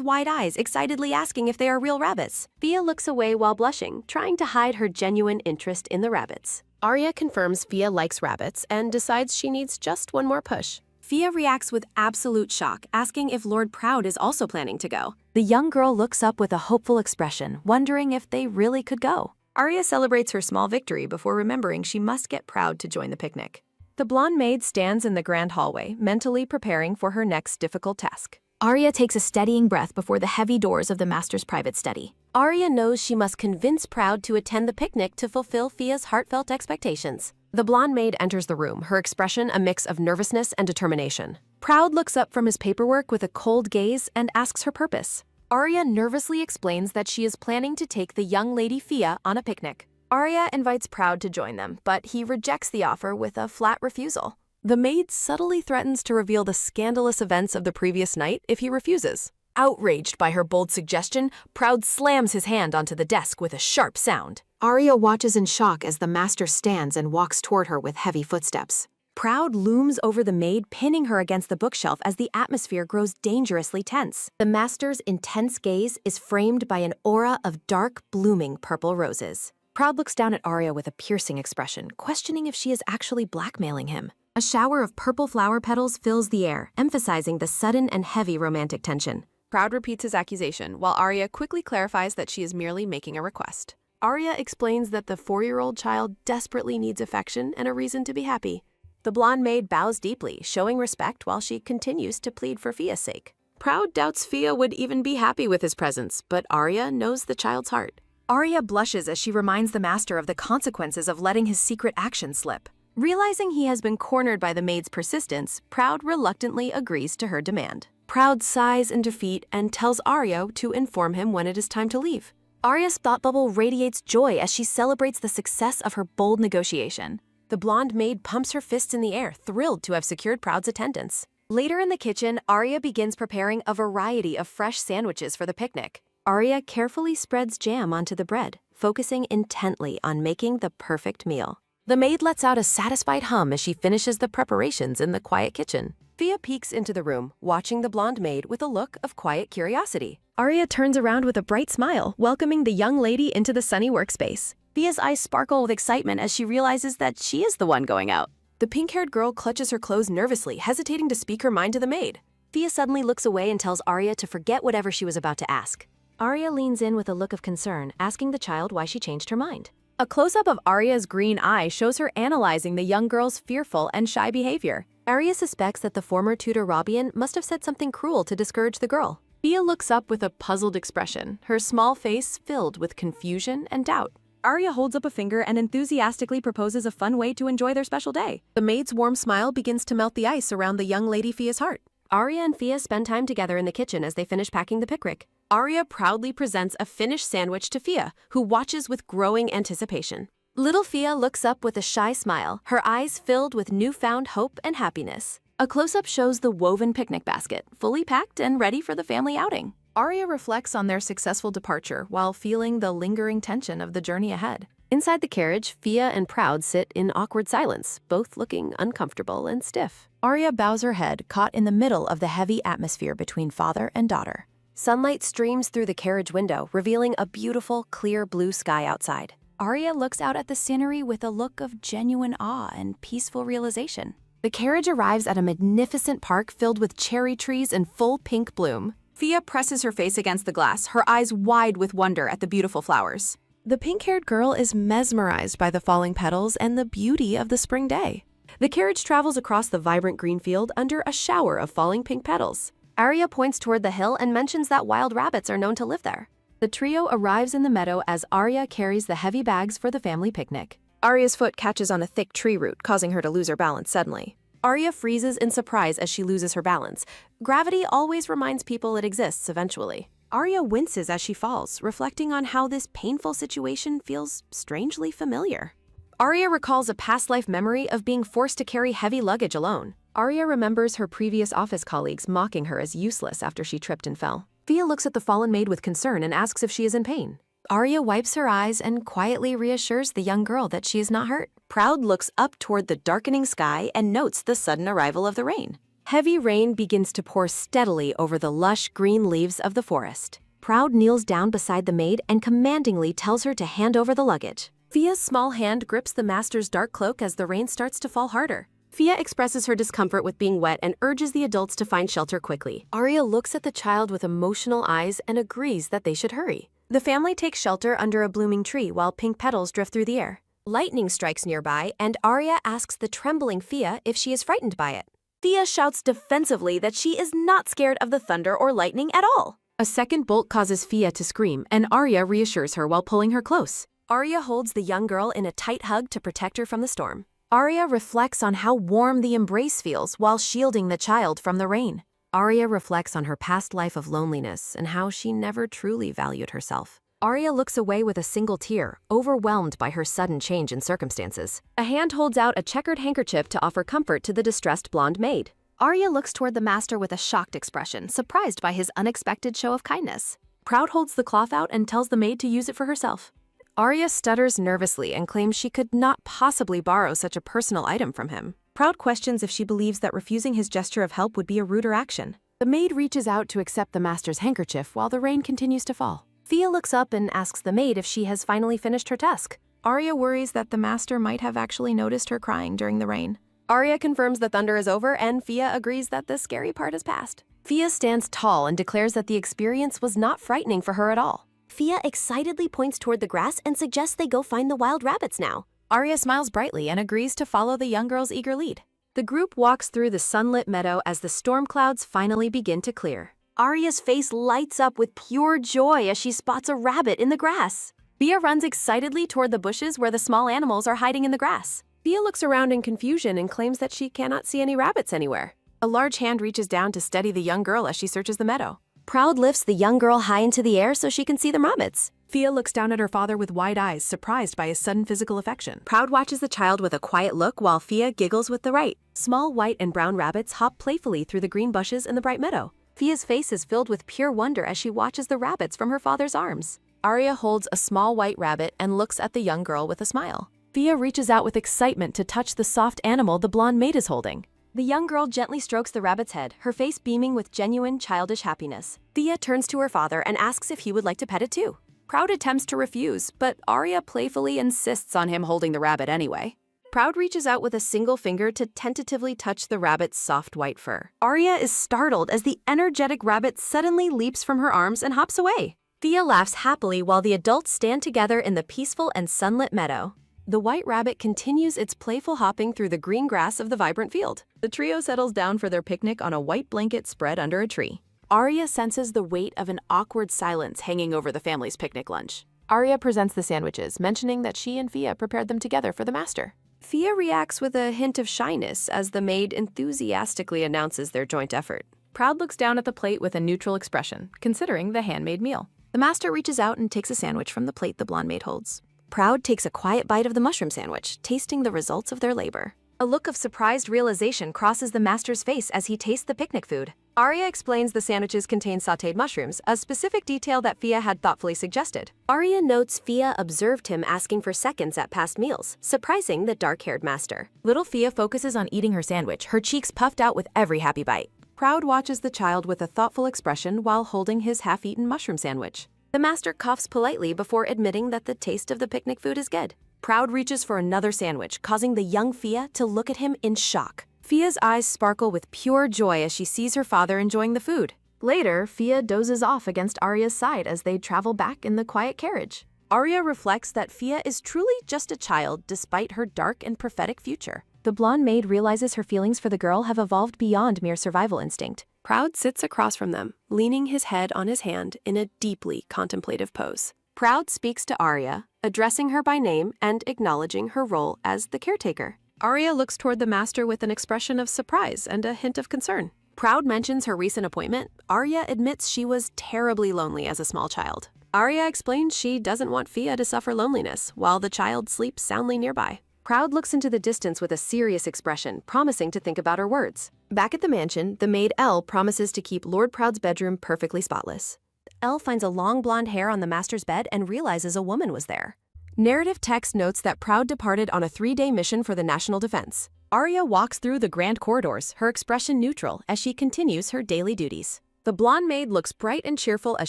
wide eyes, excitedly asking if they are real rabbits. Fia looks away while blushing, trying to hide her genuine interest in the rabbits. Arya confirms Fia likes rabbits and decides she needs just one more push. Fia reacts with absolute shock, asking if Lord Proud is also planning to go. The young girl looks up with a hopeful expression, wondering if they really could go. Arya celebrates her small victory before remembering she must get Proud to join the picnic. The blonde maid stands in the grand hallway, mentally preparing for her next difficult task. Arya takes a steadying breath before the heavy doors of the master's private study. Arya knows she must convince Proud to attend the picnic to fulfill Fia's heartfelt expectations. The blonde maid enters the room, her expression a mix of nervousness and determination. Proud looks up from his paperwork with a cold gaze and asks her purpose. Arya nervously explains that she is planning to take the young lady Fia on a picnic. Arya invites Proud to join them, but he rejects the offer with a flat refusal. The maid subtly threatens to reveal the scandalous events of the previous night if he refuses. Outraged by her bold suggestion, Proud slams his hand onto the desk with a sharp sound. Arya watches in shock as the master stands and walks toward her with heavy footsteps. Proud looms over the maid, pinning her against the bookshelf as the atmosphere grows dangerously tense. The master's intense gaze is framed by an aura of dark, blooming purple roses. Proud looks down at Arya with a piercing expression, questioning if she is actually blackmailing him. A shower of purple flower petals fills the air, emphasizing the sudden and heavy romantic tension. Proud repeats his accusation, while Arya quickly clarifies that she is merely making a request. Arya explains that the 4-year-old child desperately needs affection and a reason to be happy. The blonde maid bows deeply, showing respect while she continues to plead for Fia's sake. Proud doubts Fia would even be happy with his presence, but Arya knows the child's heart. Arya blushes as she reminds the master of the consequences of letting his secret action slip. Realizing he has been cornered by the maid's persistence, Proud reluctantly agrees to her demand. Proud sighs in defeat and tells Arya to inform him when it is time to leave. Arya's thought bubble radiates joy as she celebrates the success of her bold negotiation. The blonde maid pumps her fists in the air, thrilled to have secured Proud's attendance. Later in the kitchen, Arya begins preparing a variety of fresh sandwiches for the picnic. Arya carefully spreads jam onto the bread, focusing intently on making the perfect meal. The maid lets out a satisfied hum as she finishes the preparations in the quiet kitchen. Fia peeks into the room, watching the blonde maid with a look of quiet curiosity. Arya turns around with a bright smile, welcoming the young lady into the sunny workspace. Fia's eyes sparkle with excitement as she realizes that she is the one going out. The pink-haired girl clutches her clothes nervously, hesitating to speak her mind to the maid. Fia suddenly looks away and tells Arya to forget whatever she was about to ask. Arya leans in with a look of concern, asking the child why she changed her mind. A close-up of Arya's green eye shows her analyzing the young girl's fearful and shy behavior. Arya suspects that the former tutor Robian must have said something cruel to discourage the girl. Fia looks up with a puzzled expression, her small face filled with confusion and doubt. Arya holds up a finger and enthusiastically proposes a fun way to enjoy their special day. The maid's warm smile begins to melt the ice around the young lady Fia's heart. Arya and Fia spend time together in the kitchen as they finish packing the picnic. Arya proudly presents a finished sandwich to Fia, who watches with growing anticipation. Little Fia looks up with a shy smile, her eyes filled with newfound hope and happiness. A close-up shows the woven picnic basket, fully packed and ready for the family outing. Arya reflects on their successful departure while feeling the lingering tension of the journey ahead. Inside the carriage, Fia and Proud sit in awkward silence, both looking uncomfortable and stiff. Arya bows her head, caught in the middle of the heavy atmosphere between father and daughter. Sunlight streams through the carriage window, revealing a beautiful, clear blue sky outside. Arya looks out at the scenery with a look of genuine awe and peaceful realization. The carriage arrives at a magnificent park filled with cherry trees in full pink bloom. Fia presses her face against the glass, her eyes wide with wonder at the beautiful flowers. The pink-haired girl is mesmerized by the falling petals and the beauty of the spring day. The carriage travels across the vibrant green field under a shower of falling pink petals. Arya points toward the hill and mentions that wild rabbits are known to live there. The trio arrives in the meadow as Arya carries the heavy bags for the family picnic. Arya's foot catches on a thick tree root, causing her to lose her balance suddenly. Arya freezes in surprise as she loses her balance. Gravity always reminds people it exists eventually. Arya winces as she falls, reflecting on how this painful situation feels strangely familiar. Arya recalls a past life memory of being forced to carry heavy luggage alone. Arya remembers her previous office colleagues mocking her as useless after she tripped and fell. Fia looks at the fallen maid with concern and asks if she is in pain. Arya wipes her eyes and quietly reassures the young girl that she is not hurt. Proud looks up toward the darkening sky and notes the sudden arrival of the rain. Heavy rain begins to pour steadily over the lush green leaves of the forest. Proud kneels down beside the maid and commandingly tells her to hand over the luggage. Fia's small hand grips the master's dark cloak as the rain starts to fall harder. Fia expresses her discomfort with being wet and urges the adults to find shelter quickly. Arya looks at the child with emotional eyes and agrees that they should hurry. The family takes shelter under a blooming tree while pink petals drift through the air. Lightning strikes nearby, and Arya asks the trembling Fia if she is frightened by it. Fia shouts defensively that she is not scared of the thunder or lightning at all. A second bolt causes Fia to scream, and Arya reassures her while pulling her close. Arya holds the young girl in a tight hug to protect her from the storm. Arya reflects on how warm the embrace feels while shielding the child from the rain. Arya reflects on her past life of loneliness and how she never truly valued herself. Arya looks away with a single tear, overwhelmed by her sudden change in circumstances. A hand holds out a checkered handkerchief to offer comfort to the distressed blonde maid. Arya looks toward the master with a shocked expression, surprised by his unexpected show of kindness. Proud holds the cloth out and tells the maid to use it for herself. Arya stutters nervously and claims she could not possibly borrow such a personal item from him. Proud questions if she believes that refusing his gesture of help would be a ruder action. The maid reaches out to accept the master's handkerchief while the rain continues to fall. Fia looks up and asks the maid if she has finally finished her task. Arya worries that the master might have actually noticed her crying during the rain. Arya confirms the thunder is over, and Fia agrees that the scary part has passed. Fia stands tall and declares that the experience was not frightening for her at all. Fia excitedly points toward the grass and suggests they go find the wild rabbits now. Arya smiles brightly and agrees to follow the young girl's eager lead. The group walks through the sunlit meadow as the storm clouds finally begin to clear. Arya's face lights up with pure joy as she spots a rabbit in the grass. Fia runs excitedly toward the bushes where the small animals are hiding in the grass. Fia looks around in confusion and claims that she cannot see any rabbits anywhere. A large hand reaches down to steady the young girl as she searches the meadow. Proud lifts the young girl high into the air so she can see the rabbits. Fia looks down at her father with wide eyes, surprised by his sudden physical affection. Proud watches the child with a quiet look while Fia giggles with delight. Small white and brown rabbits hop playfully through the green bushes in the bright meadow. Fia's face is filled with pure wonder as she watches the rabbits from her father's arms. Arya holds a small white rabbit and looks at the young girl with a smile. Fia reaches out with excitement to touch the soft animal the blonde maid is holding. The young girl gently strokes the rabbit's head, her face beaming with genuine childish happiness. Fia turns to her father and asks if he would like to pet it too. Proud attempts to refuse, but Arya playfully insists on him holding the rabbit anyway. Proud reaches out with a single finger to tentatively touch the rabbit's soft white fur. Arya is startled as the energetic rabbit suddenly leaps from her arms and hops away. Fia laughs happily while the adults stand together in the peaceful and sunlit meadow. The white rabbit continues its playful hopping through the green grass of the vibrant field. The trio settles down for their picnic on a white blanket spread under a tree. Arya senses the weight of an awkward silence hanging over the family's picnic lunch. Arya presents the sandwiches, mentioning that she and Fia prepared them together for the master. Fia reacts with a hint of shyness as the maid enthusiastically announces their joint effort. Proud looks down at the plate with a neutral expression, considering the handmade meal. The master reaches out and takes a sandwich from the plate the blonde maid holds. Proud takes a quiet bite of the mushroom sandwich, tasting the results of their labor. A look of surprised realization crosses the master's face as he tastes the picnic food. Arya explains the sandwiches contain sautéed mushrooms, a specific detail that Fia had thoughtfully suggested. Arya notes Fia observed him asking for seconds at past meals, surprising the dark-haired master. Little Fia focuses on eating her sandwich, her cheeks puffed out with every happy bite. Proud watches the child with a thoughtful expression while holding his half-eaten mushroom sandwich. The master coughs politely before admitting that the taste of the picnic food is good. Proud reaches for another sandwich, causing the young Fia to look at him in shock. Fia's eyes sparkle with pure joy as she sees her father enjoying the food. Later, Fia dozes off against Arya's side as they travel back in the quiet carriage. Arya reflects that Fia is truly just a child despite her dark and prophetic future. The blonde maid realizes her feelings for the girl have evolved beyond mere survival instinct. Proud sits across from them, leaning his head on his hand in a deeply contemplative pose. Proud speaks to Arya, addressing her by name and acknowledging her role as the caretaker. Arya looks toward the master with an expression of surprise and a hint of concern. Proud mentions her recent appointment. Arya admits she was terribly lonely as a small child. Arya explains she doesn't want Fia to suffer loneliness while the child sleeps soundly nearby. Proud looks into the distance with a serious expression, promising to think about her words. Back at the mansion, the maid Elle promises to keep Lord Proud's bedroom perfectly spotless. Elle finds a long blonde hair on the master's bed and realizes a woman was there. Narrative text notes that Proud departed on a 3-day mission for the national defense. Arya walks through the grand corridors, her expression neutral as she continues her daily duties. The blonde maid looks bright and cheerful as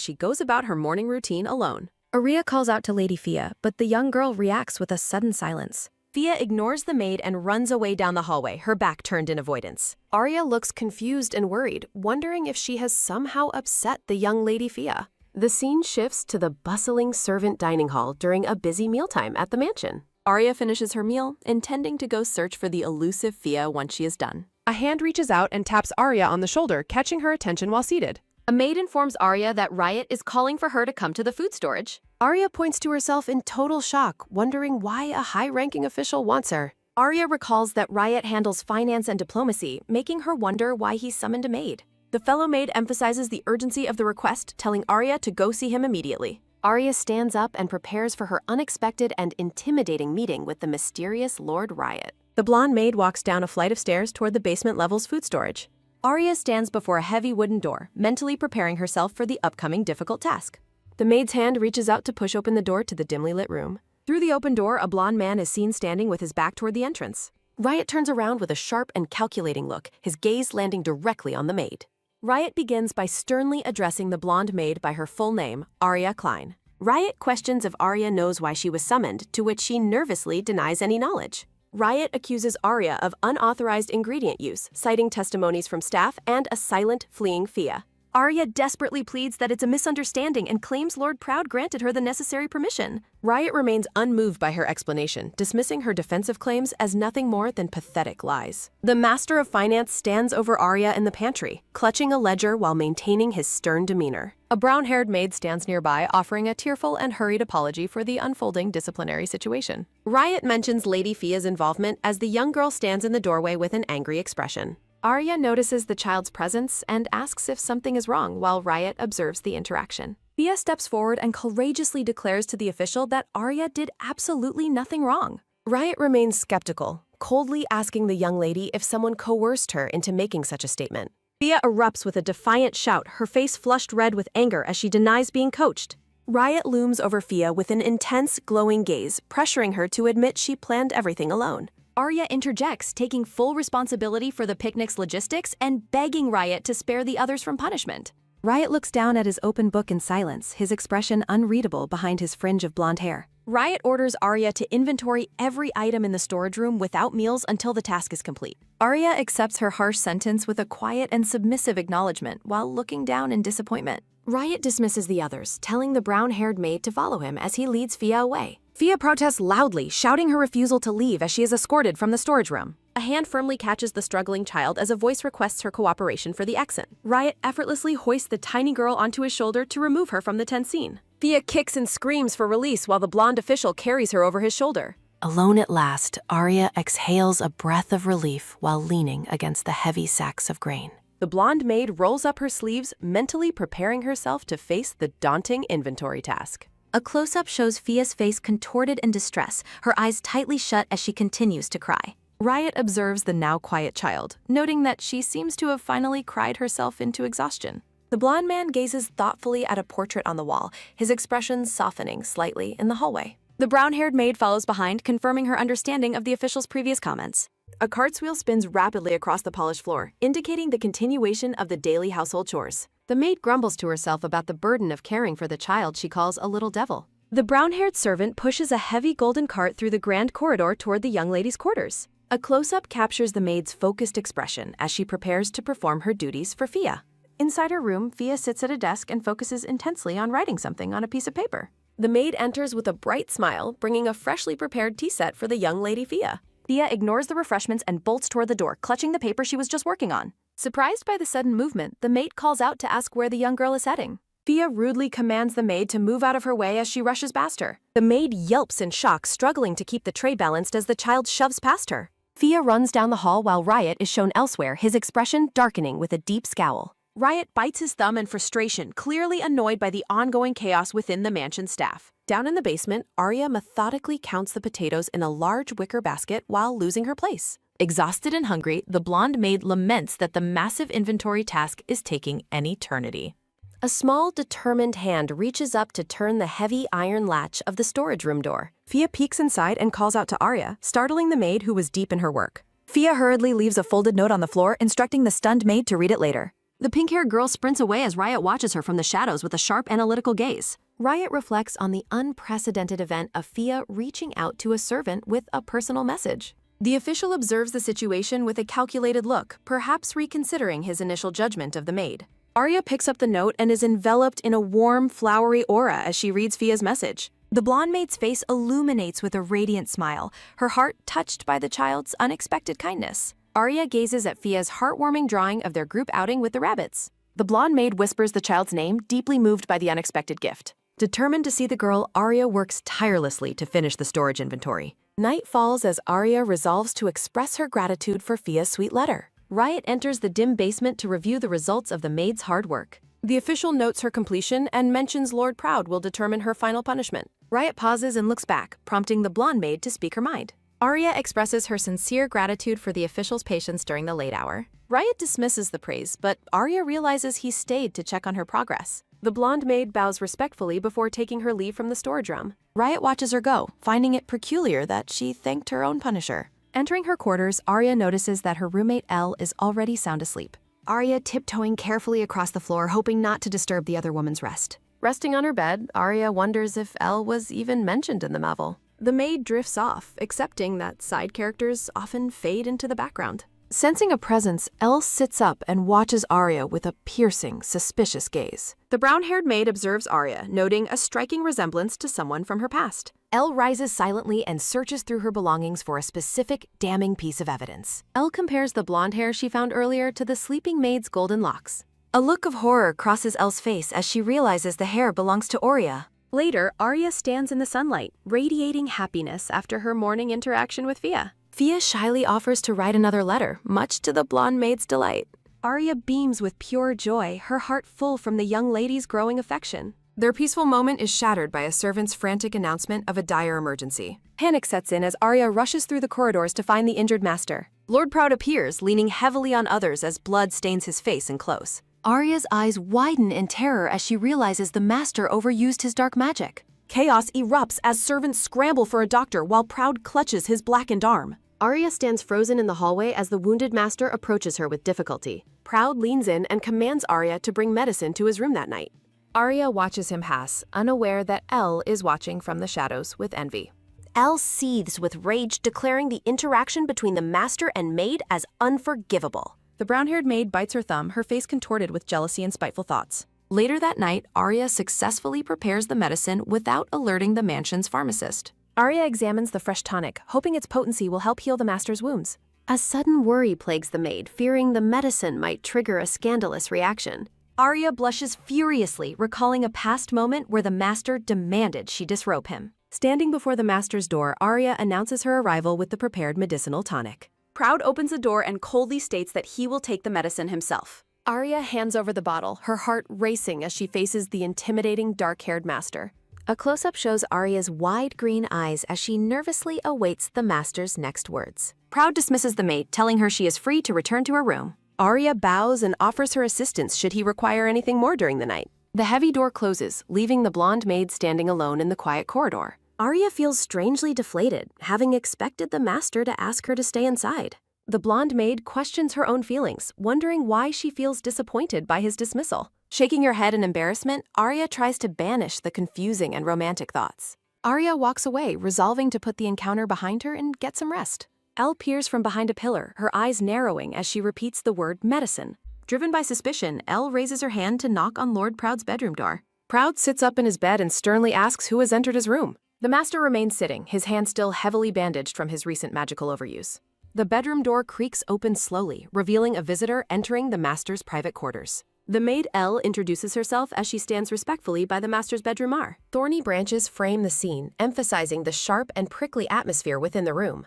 she goes about her morning routine alone. Arya calls out to Lady Fia, but the young girl reacts with a sudden silence. Fia ignores the maid and runs away down the hallway, her back turned in avoidance. Arya looks confused and worried, wondering if she has somehow upset the young Lady Fia. The scene shifts to the bustling servant dining hall during a busy mealtime at the mansion. Arya finishes her meal, intending to go search for the elusive Fia once she is done. A hand reaches out and taps Arya on the shoulder, catching her attention while seated. A maid informs Arya that Riot is calling for her to come to the food storage. Arya points to herself in total shock, wondering why a high-ranking official wants her. Arya recalls that Riot handles finance and diplomacy, making her wonder why he summoned a maid. The fellow maid emphasizes the urgency of the request, telling Arya to go see him immediately. Arya stands up and prepares for her unexpected and intimidating meeting with the mysterious Lord Riot. The blonde maid walks down a flight of stairs toward the basement level's food storage. Arya stands before a heavy wooden door, mentally preparing herself for the upcoming difficult task. The maid's hand reaches out to push open the door to the dimly lit room. Through the open door, a blonde man is seen standing with his back toward the entrance. Riot turns around with a sharp and calculating look, his gaze landing directly on the maid. Riot begins by sternly addressing the blonde maid by her full name, Arya Klein. Riot questions if Arya knows why she was summoned, to which she nervously denies any knowledge. Riot accuses Arya of unauthorized ingredient use, citing testimonies from staff and a silent, fleeing Fia. Arya desperately pleads that it's a misunderstanding and claims Lord Proud granted her the necessary permission. Riot remains unmoved by her explanation, dismissing her defensive claims as nothing more than pathetic lies. The Master of Finance stands over Arya in the pantry, clutching a ledger while maintaining his stern demeanor. A brown-haired maid stands nearby, offering a tearful and hurried apology for the unfolding disciplinary situation. Riot mentions Lady Fia's involvement as the young girl stands in the doorway with an angry expression. Arya notices the child's presence and asks if something is wrong while Riot observes the interaction. Fia steps forward and courageously declares to the official that Arya did absolutely nothing wrong. Riot remains skeptical, coldly asking the young lady if someone coerced her into making such a statement. Fia erupts with a defiant shout, her face flushed red with anger as she denies being coached. Riot looms over Fia with an intense, glowing gaze, pressuring her to admit she planned everything alone. Arya interjects, taking full responsibility for the picnic's logistics and begging Riot to spare the others from punishment. Riot looks down at his open book in silence, his expression unreadable behind his fringe of blonde hair. Riot orders Arya to inventory every item in the storage room without meals until the task is complete. Arya accepts her harsh sentence with a quiet and submissive acknowledgement while looking down in disappointment. Riot dismisses the others, telling the brown-haired maid to follow him as he leads Fia away. Fia protests loudly, shouting her refusal to leave as she is escorted from the storage room. A hand firmly catches the struggling child as a voice requests her cooperation for the exit. Riot effortlessly hoists the tiny girl onto his shoulder to remove her from the tense scene. Fia kicks and screams for release while the blonde official carries her over his shoulder. Alone at last, Arya exhales a breath of relief while leaning against the heavy sacks of grain. The blonde maid rolls up her sleeves, mentally preparing herself to face the daunting inventory task. A close-up shows Fia's face contorted in distress, her eyes tightly shut as she continues to cry. Riot observes the now quiet child, noting that she seems to have finally cried herself into exhaustion. The blonde man gazes thoughtfully at a portrait on the wall, his expression softening slightly in the hallway. The brown-haired maid follows behind, confirming her understanding of the official's previous comments. A cart's wheel spins rapidly across the polished floor, indicating the continuation of the daily household chores. The maid grumbles to herself about the burden of caring for the child she calls a little devil. The brown-haired servant pushes a heavy golden cart through the grand corridor toward the young lady's quarters. A close-up captures the maid's focused expression as she prepares to perform her duties for Fia. Inside her room, Fia sits at a desk and focuses intensely on writing something on a piece of paper. The maid enters with a bright smile, bringing a freshly prepared tea set for the young lady Fia. Fia ignores the refreshments and bolts toward the door, clutching the paper she was just working on. Surprised by the sudden movement, the maid calls out to ask where the young girl is heading. Fia rudely commands the maid to move out of her way as she rushes past her. The maid yelps in shock, struggling to keep the tray balanced as the child shoves past her. Fia runs down the hall while Riot is shown elsewhere, his expression darkening with a deep scowl. Riot bites his thumb in frustration, clearly annoyed by the ongoing chaos within the mansion staff. Down in the basement, Arya methodically counts the potatoes in a large wicker basket while losing her place. Exhausted and hungry, the blonde maid laments that the massive inventory task is taking an eternity. A small, determined hand reaches up to turn the heavy iron latch of the storage room door. Fia peeks inside and calls out to Arya, startling the maid who was deep in her work. Fia hurriedly leaves a folded note on the floor, instructing the stunned maid to read it later. The pink-haired girl sprints away as Riot watches her from the shadows with a sharp, analytical gaze. Riot reflects on the unprecedented event of Fia reaching out to a servant with a personal message. The official observes the situation with a calculated look, perhaps reconsidering his initial judgment of the maid. Arya picks up the note and is enveloped in a warm, flowery aura as she reads Fia's message. The blonde maid's face illuminates with a radiant smile, her heart touched by the child's unexpected kindness. Arya gazes at Fia's heartwarming drawing of their group outing with the rabbits. The blonde maid whispers the child's name, deeply moved by the unexpected gift. Determined to see the girl, Arya works tirelessly to finish the storage inventory. Night falls as Arya resolves to express her gratitude for Fia's sweet letter. Riot enters the dim basement to review the results of the maid's hard work. The official notes her completion and mentions Lord Proud will determine her final punishment. Riot pauses and looks back, prompting the blonde maid to speak her mind. Arya expresses her sincere gratitude for the official's patience during the late hour. Riot dismisses the praise, but Arya realizes he stayed to check on her progress. The blonde maid bows respectfully before taking her leave from the storage room. Riot watches her go, finding it peculiar that she thanked her own punisher. Entering her quarters, Arya notices that her roommate Elle is already sound asleep. Arya tiptoeing carefully across the floor, hoping not to disturb the other woman's rest. Resting on her bed, Arya wonders if Elle was even mentioned in the novel. The maid drifts off, accepting that side characters often fade into the background. Sensing a presence, Elle sits up and watches Arya with a piercing, suspicious gaze. The brown-haired maid observes Arya, noting a striking resemblance to someone from her past. Elle rises silently and searches through her belongings for a specific, damning piece of evidence. Elle compares the blonde hair she found earlier to the sleeping maid's golden locks. A look of horror crosses Elle's face as she realizes the hair belongs to Arya. Later, Arya stands in the sunlight, radiating happiness after her morning interaction with Fia. Fia shyly offers to write another letter, much to the blonde maid's delight. Arya beams with pure joy, her heart full from the young lady's growing affection. Their peaceful moment is shattered by a servant's frantic announcement of a dire emergency. Panic sets in as Arya rushes through the corridors to find the injured master. Lord Proud appears, leaning heavily on others as blood stains his face and clothes. Arya's eyes widen in terror as she realizes the master overused his dark magic. Chaos erupts as servants scramble for a doctor while Proud clutches his blackened arm. Arya stands frozen in the hallway as the wounded master approaches her with difficulty. Proud leans in and commands Arya to bring medicine to his room that night. Arya watches him pass, unaware that Elle is watching from the shadows with envy. Elle seethes with rage, declaring the interaction between the master and maid as unforgivable. The brown-haired maid bites her thumb, her face contorted with jealousy and spiteful thoughts. Later that night, Arya successfully prepares the medicine without alerting the mansion's pharmacist. Arya examines the fresh tonic, hoping its potency will help heal the master's wounds. A sudden worry plagues the maid, fearing the medicine might trigger a scandalous reaction. Arya blushes furiously, recalling a past moment where the master demanded she disrobe him. Standing before the master's door, Arya announces her arrival with the prepared medicinal tonic. Proud opens the door and coldly states that he will take the medicine himself. Arya hands over the bottle, her heart racing as she faces the intimidating dark-haired master. A close-up shows Arya's wide green eyes as she nervously awaits the master's next words. Proud dismisses the maid, telling her she is free to return to her room. Arya bows and offers her assistance should he require anything more during the night. The heavy door closes, leaving the blonde maid standing alone in the quiet corridor. Arya feels strangely deflated, having expected the master to ask her to stay inside. The blonde maid questions her own feelings, wondering why she feels disappointed by his dismissal. Shaking her head in embarrassment, Arya tries to banish the confusing and romantic thoughts. Arya walks away, resolving to put the encounter behind her and get some rest. Elle peers from behind a pillar, her eyes narrowing as she repeats the word medicine. Driven by suspicion, Elle raises her hand to knock on Lord Proud's bedroom door. Proud sits up in his bed and sternly asks who has entered his room. The master remains sitting, his hand still heavily bandaged from his recent magical overuse. The bedroom door creaks open slowly, revealing a visitor entering the master's private quarters. The maid Elle introduces herself as she stands respectfully by the master's bedroom door. Thorny branches frame the scene, emphasizing the sharp and prickly atmosphere within the room.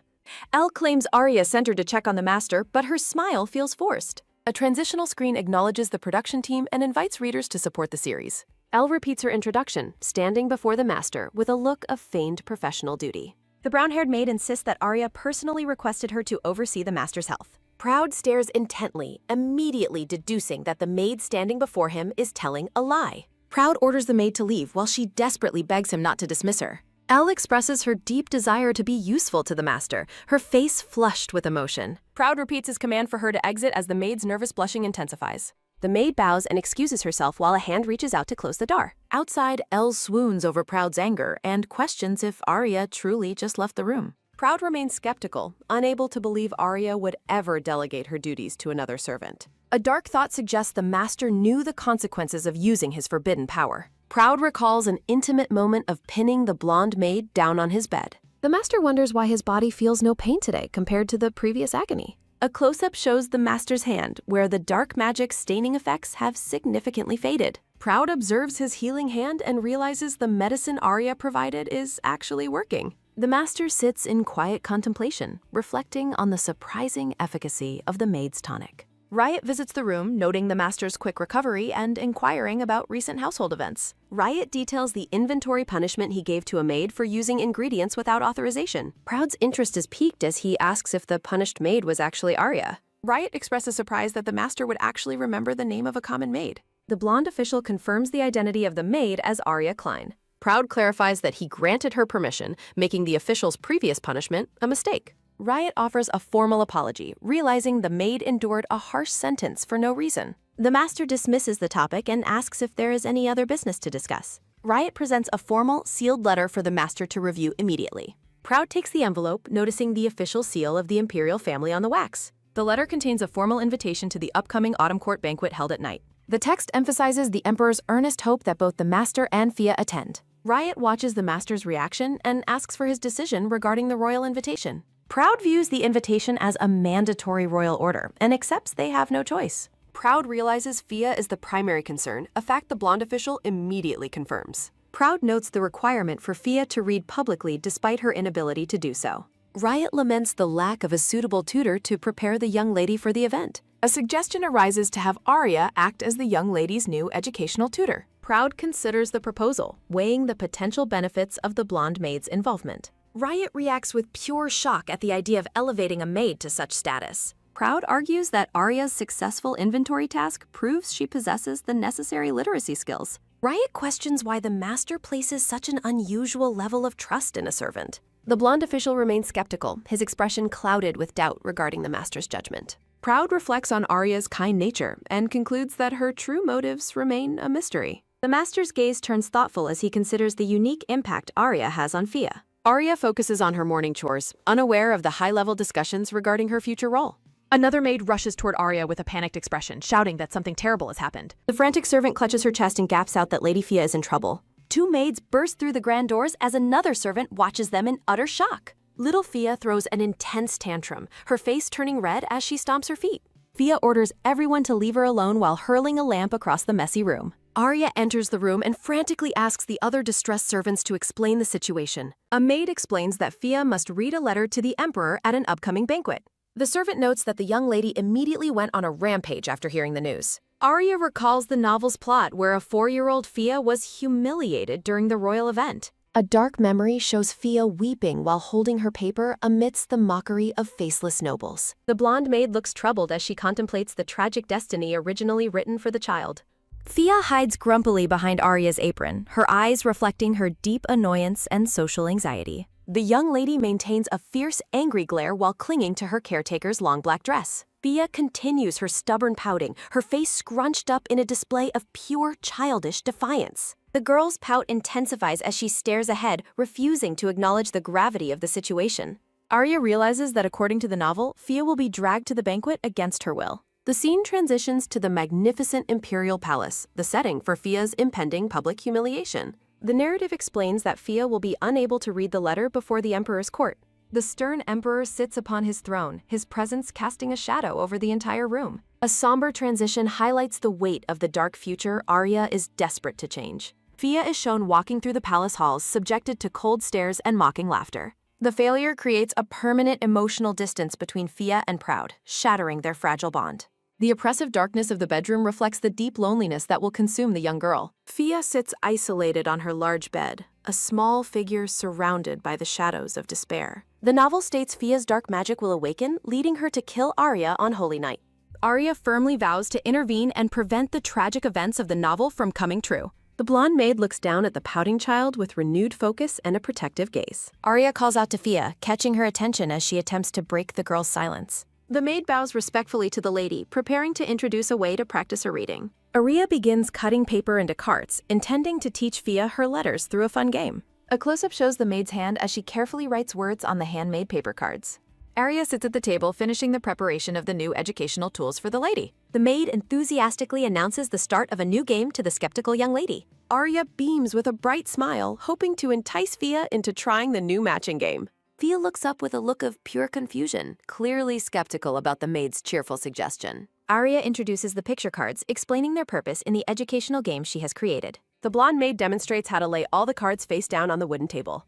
Elle claims Arya sent her to check on the master, but her smile feels forced. A transitional screen acknowledges the production team and invites readers to support the series. Elle repeats her introduction, standing before the master with a look of feigned professional duty. The brown-haired maid insists that Arya personally requested her to oversee the master's health. Proud stares intently, immediately deducing that the maid standing before him is telling a lie. Proud orders the maid to leave while she desperately begs him not to dismiss her. Elle expresses her deep desire to be useful to the master, her face flushed with emotion. Proud repeats his command for her to exit as the maid's nervous blushing intensifies. The maid bows and excuses herself while a hand reaches out to close the door. Outside, Elle swoons over Proud's anger and questions if Arya truly just left the room. Proud remains skeptical, unable to believe Arya would ever delegate her duties to another servant. A dark thought suggests the master knew the consequences of using his forbidden power. Proud recalls an intimate moment of pinning the blonde maid down on his bed. The master wonders why his body feels no pain today compared to the previous agony. A close-up shows the master's hand, where the dark magic staining effects have significantly faded. Proud observes his healing hand and realizes the medicine Arya provided is actually working. The master sits in quiet contemplation, reflecting on the surprising efficacy of the maid's tonic. Riot visits the room, noting the master's quick recovery and inquiring about recent household events. Riot details the inventory punishment he gave to a maid for using ingredients without authorization. Proud's interest is piqued as he asks if the punished maid was actually Arya. Riot expresses surprise that the master would actually remember the name of a common maid. The blonde official confirms the identity of the maid as Arya Klein. Proud clarifies that he granted her permission, making the official's previous punishment a mistake. Riot offers a formal apology, realizing the maid endured a harsh sentence for no reason. The master dismisses the topic and asks if there is any other business to discuss. Riot presents a formal, sealed letter for the master to review immediately. Proud takes the envelope, noticing the official seal of the imperial family on the wax. The letter contains a formal invitation to the upcoming autumn court banquet held at night. The text emphasizes the emperor's earnest hope that both the master and Fia attend. Riot watches the master's reaction and asks for his decision regarding the royal invitation. Proud views the invitation as a mandatory royal order and accepts they have no choice. Proud realizes Fia is the primary concern, a fact the blonde official immediately confirms. Proud notes the requirement for Fia to read publicly despite her inability to do so. Riot laments the lack of a suitable tutor to prepare the young lady for the event. A suggestion arises to have Arya act as the young lady's new educational tutor. Proud considers the proposal, weighing the potential benefits of the blonde maid's involvement. Riot reacts with pure shock at the idea of elevating a maid to such status. Proud argues that Arya's successful inventory task proves she possesses the necessary literacy skills. Riot questions why the master places such an unusual level of trust in a servant. The blonde official remains skeptical, his expression clouded with doubt regarding the master's judgment. Proud reflects on Arya's kind nature and concludes that her true motives remain a mystery. The master's gaze turns thoughtful as he considers the unique impact Arya has on Fia. Arya focuses on her morning chores, unaware of the high-level discussions regarding her future role. Another maid rushes toward Arya with a panicked expression, shouting that something terrible has happened. The frantic servant clutches her chest and gaps out that Lady Fia is in trouble. Two maids burst through the grand doors as another servant watches them in utter shock. Little Fia throws an intense tantrum, her face turning red as she stomps her feet. Fia orders everyone to leave her alone while hurling a lamp across the messy room. Arya enters the room and frantically asks the other distressed servants to explain the situation. A maid explains that Fia must read a letter to the emperor at an upcoming banquet. The servant notes that the young lady immediately went on a rampage after hearing the news. Arya recalls the novel's plot where a 4-year-old Fia was humiliated during the royal event. A dark memory shows Fia weeping while holding her paper amidst the mockery of faceless nobles. The blonde maid looks troubled as she contemplates the tragic destiny originally written for the child. Fia hides grumpily behind Arya's apron, her eyes reflecting her deep annoyance and social anxiety. The young lady maintains a fierce, angry glare while clinging to her caretaker's long black dress. Fia continues her stubborn pouting, her face scrunched up in a display of pure childish defiance. The girl's pout intensifies as she stares ahead, refusing to acknowledge the gravity of the situation. Arya realizes that according to the novel, Fia will be dragged to the banquet against her will. The scene transitions to the magnificent imperial palace, the setting for Fia's impending public humiliation. The narrative explains that Fia will be unable to read the letter before the emperor's court. The stern emperor sits upon his throne, his presence casting a shadow over the entire room. A somber transition highlights the weight of the dark future Arya is desperate to change. Fia is shown walking through the palace halls, subjected to cold stares and mocking laughter. The failure creates a permanent emotional distance between Fia and Proud, shattering their fragile bond. The oppressive darkness of the bedroom reflects the deep loneliness that will consume the young girl. Fia sits isolated on her large bed, a small figure surrounded by the shadows of despair. The novel states Fia's dark magic will awaken, leading her to kill Arya on Holy Night. Arya firmly vows to intervene and prevent the tragic events of the novel from coming true. The blonde maid looks down at the pouting child with renewed focus and a protective gaze. Arya calls out to Fia, catching her attention as she attempts to break the girl's silence. The maid bows respectfully to the lady, preparing to introduce a way to practice her reading. Arya begins cutting paper into carts, intending to teach Fia her letters through a fun game. A close-up shows the maid's hand as she carefully writes words on the handmade paper cards. Arya sits at the table finishing the preparation of the new educational tools for the lady. The maid enthusiastically announces the start of a new game to the skeptical young lady. Arya beams with a bright smile, hoping to entice Fia into trying the new matching game. Fia looks up with a look of pure confusion, clearly skeptical about the maid's cheerful suggestion. Arya introduces the picture cards, explaining their purpose in the educational game she has created. The blonde maid demonstrates how to lay all the cards face down on the wooden table.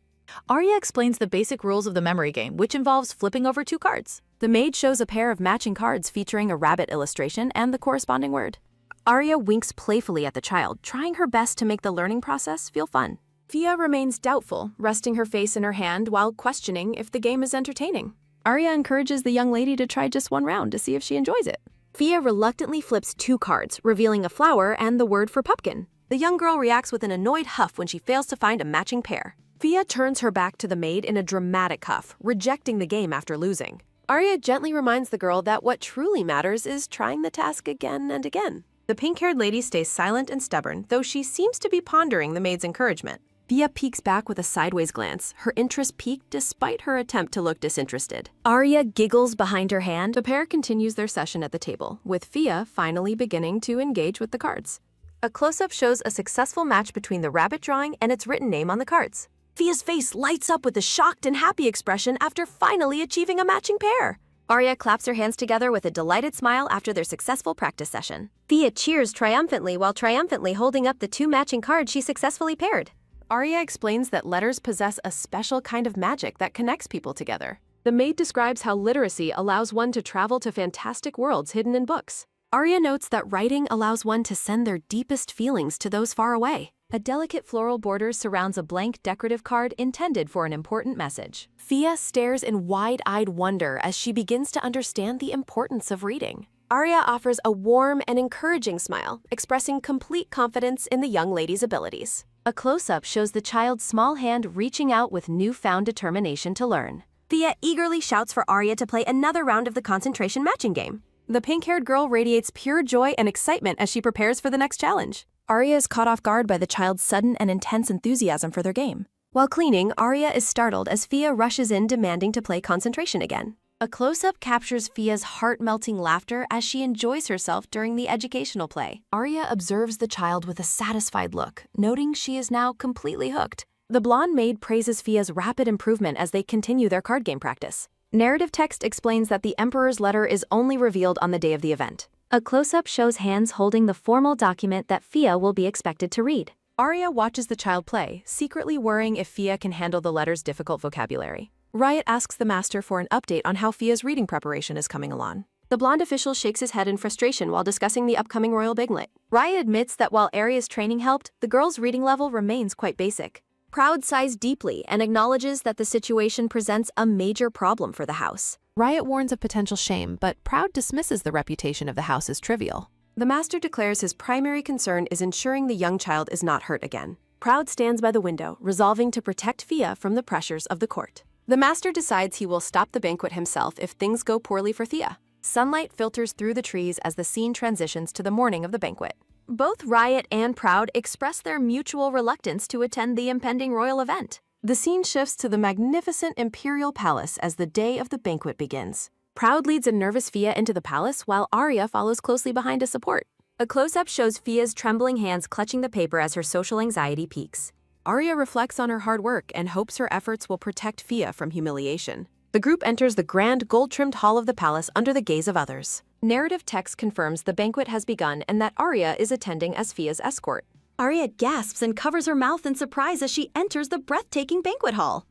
Arya explains the basic rules of the memory game, which involves flipping over 2 cards. The maid shows a pair of matching cards featuring a rabbit illustration and the corresponding word. Arya winks playfully at the child, trying her best to make the learning process feel fun. Fia remains doubtful, resting her face in her hand while questioning if the game is entertaining. Arya encourages the young lady to try just one round to see if she enjoys it. Fia reluctantly flips 2 cards, revealing a flower and the word for pumpkin. The young girl reacts with an annoyed huff when she fails to find a matching pair. Fia turns her back to the maid in a dramatic huff, rejecting the game after losing. Arya gently reminds the girl that what truly matters is trying the task again and again. The pink-haired lady stays silent and stubborn, though she seems to be pondering the maid's encouragement. Fia peeks back with a sideways glance, her interest piqued despite her attempt to look disinterested. Arya giggles behind her hand. The pair continues their session at the table, with Fia finally beginning to engage with the cards. A close-up shows a successful match between the rabbit drawing and its written name on the cards. Fia's face lights up with a shocked and happy expression after finally achieving a matching pair. Arya claps her hands together with a delighted smile after their successful practice session. Fia cheers triumphantly while triumphantly holding up the 2 matching cards she successfully paired. Arya explains that letters possess a special kind of magic that connects people together. The maid describes how literacy allows one to travel to fantastic worlds hidden in books. Arya notes that writing allows one to send their deepest feelings to those far away. A delicate floral border surrounds a blank decorative card intended for an important message. Fia stares in wide-eyed wonder as she begins to understand the importance of reading. Arya offers a warm and encouraging smile, expressing complete confidence in the young lady's abilities. A close-up shows the child's small hand reaching out with newfound determination to learn. Fia eagerly shouts for Arya to play another round of the concentration matching game. The pink-haired girl radiates pure joy and excitement as she prepares for the next challenge. Arya is caught off guard by the child's sudden and intense enthusiasm for their game. While cleaning, Arya is startled as Fia rushes in demanding to play concentration again. A close-up captures Fia's heart-melting laughter as she enjoys herself during the educational play. Arya observes the child with a satisfied look, noting she is now completely hooked. The blonde maid praises Fia's rapid improvement as they continue their card game practice. Narrative text explains that the Emperor's letter is only revealed on the day of the event. A close-up shows hands holding the formal document that Fia will be expected to read. Arya watches the child play, secretly worrying if Fia can handle the letter's difficult vocabulary. Riot asks the master for an update on how Fia's reading preparation is coming along. The blonde official shakes his head in frustration while discussing the upcoming royal biglet. Riot admits that while Arya's training helped, the girl's reading level remains quite basic. Proud sighs deeply and acknowledges that the situation presents a major problem for the house. Riot warns of potential shame, but Proud dismisses the reputation of the house as trivial. The master declares his primary concern is ensuring the young child is not hurt again. Proud stands by the window, resolving to protect Fia from the pressures of the court. The master decides he will stop the banquet himself if things go poorly for Fia. Sunlight filters through the trees as the scene transitions to the morning of the banquet. Both Riot and Proud express their mutual reluctance to attend the impending royal event. The scene shifts to the magnificent imperial palace as the day of the banquet begins. Proud leads a nervous Fia into the palace while Arya follows closely behind to support. A close-up shows Fia's trembling hands clutching the paper as her social anxiety peaks. Arya reflects on her hard work and hopes her efforts will protect Fia from humiliation. The group enters the grand gold-trimmed hall of the palace under the gaze of others. Narrative text confirms the banquet has begun and that Arya is attending as Fia's escort. Arya gasps and covers her mouth in surprise as she enters the breathtaking banquet hall.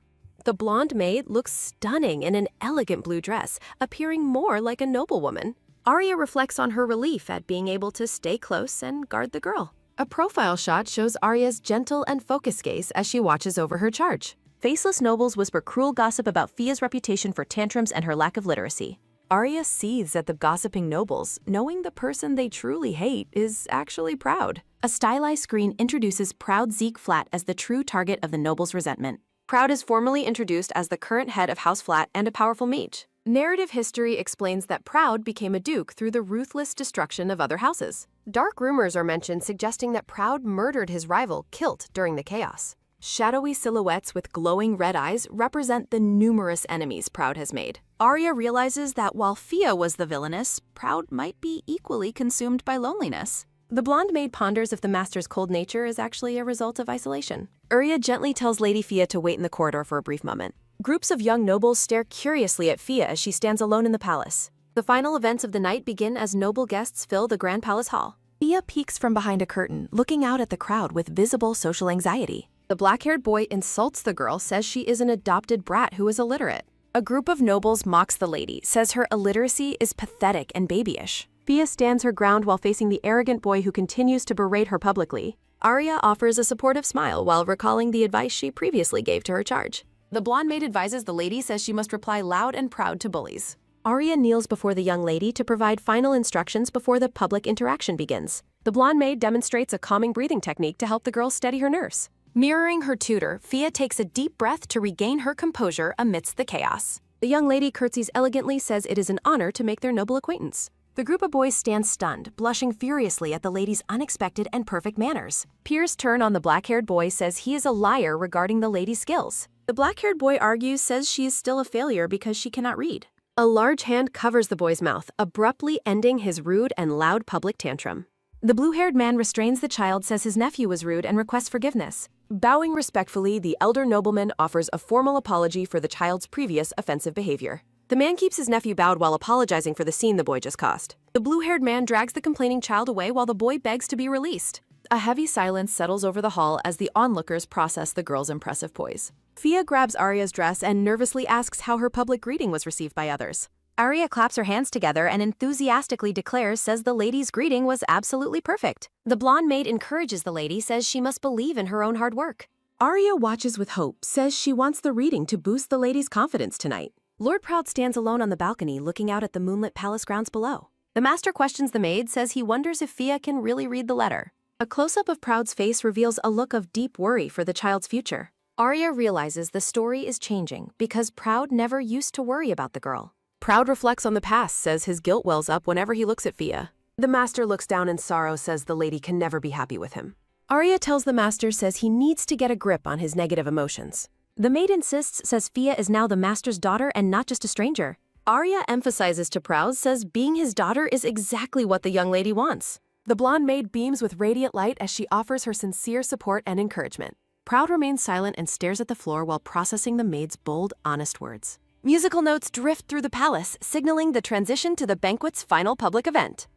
The blonde maid looks stunning in an elegant blue dress, appearing more like a noblewoman. Arya reflects on her relief at being able to stay close and guard the girl. A profile shot shows Arya's gentle and focused gaze as she watches over her charge. Faceless nobles whisper cruel gossip about Fia's reputation for tantrums and her lack of literacy. Arya seethes at the gossiping nobles, knowing the person they truly hate is actually Proud. A stylized screen introduces Proud Zeke Flat as the true target of the nobles' resentment. Proud is formally introduced as the current head of House Flat and a powerful mage. Narrative history explains that Proud became a duke through the ruthless destruction of other houses. Dark rumors are mentioned suggesting that Proud murdered his rival, Kilt, during the chaos. Shadowy silhouettes with glowing red eyes represent the numerous enemies Proud has made. Arya realizes that while Fia was the villainess, Proud might be equally consumed by loneliness. The blonde maid ponders if the master's cold nature is actually a result of isolation. Arya gently tells Lady Fia to wait in the corridor for a brief moment. Groups of young nobles stare curiously at Fia as she stands alone in the palace. The final events of the night begin as noble guests fill the Grand Palace Hall. Fia peeks from behind a curtain, looking out at the crowd with visible social anxiety. The black-haired boy insults the girl, says she is an adopted brat who is illiterate. A group of nobles mocks the lady, says her illiteracy is pathetic and babyish. Fia stands her ground while facing the arrogant boy who continues to berate her publicly. Arya offers a supportive smile while recalling the advice she previously gave to her charge. The blonde maid advises the lady, says she must reply loud and proud to bullies. Arya kneels before the young lady to provide final instructions before the public interaction begins. The blonde maid demonstrates a calming breathing technique to help the girl steady her nerves. Mirroring her tutor, Fia takes a deep breath to regain her composure amidst the chaos. The young lady curtsies elegantly, says it is an honor to make their noble acquaintance. The group of boys stand stunned, blushing furiously at the lady's unexpected and perfect manners. Peers turn on the black-haired boy, says he is a liar regarding the lady's skills. The black-haired boy argues, says she is still a failure because she cannot read. A large hand covers the boy's mouth, abruptly ending his rude and loud public tantrum. The blue-haired man restrains the child, says his nephew was rude, and requests forgiveness. Bowing respectfully, the elder nobleman offers a formal apology for the child's previous offensive behavior. The man keeps his nephew bowed while apologizing for the scene the boy just caused. The blue-haired man drags the complaining child away while the boy begs to be released. A heavy silence settles over the hall as the onlookers process the girl's impressive poise. Fia grabs Arya's dress and nervously asks how her public greeting was received by others. Arya claps her hands together and enthusiastically declares, says the lady's greeting was absolutely perfect. The blonde maid encourages the lady, says she must believe in her own hard work. Arya watches with hope, says she wants the reading to boost the lady's confidence tonight. Lord Proud stands alone on the balcony looking out at the moonlit palace grounds below. The master questions the maid, says he wonders if Fia can really read the letter. A close-up of Proud's face reveals a look of deep worry for the child's future. Arya realizes the story is changing because Proud never used to worry about the girl. Proud reflects on the past, says his guilt wells up whenever he looks at Fia. The master looks down in sorrow, says the lady can never be happy with him. Arya tells the master, says he needs to get a grip on his negative emotions. The maid insists, says Fia is now the master's daughter and not just a stranger. Arya emphasizes to Proud, says being his daughter is exactly what the young lady wants. The blonde maid beams with radiant light as she offers her sincere support and encouragement. Proud remains silent and stares at the floor while processing the maid's bold, honest words. Musical notes drift through the palace, signaling the transition to the banquet's final public event.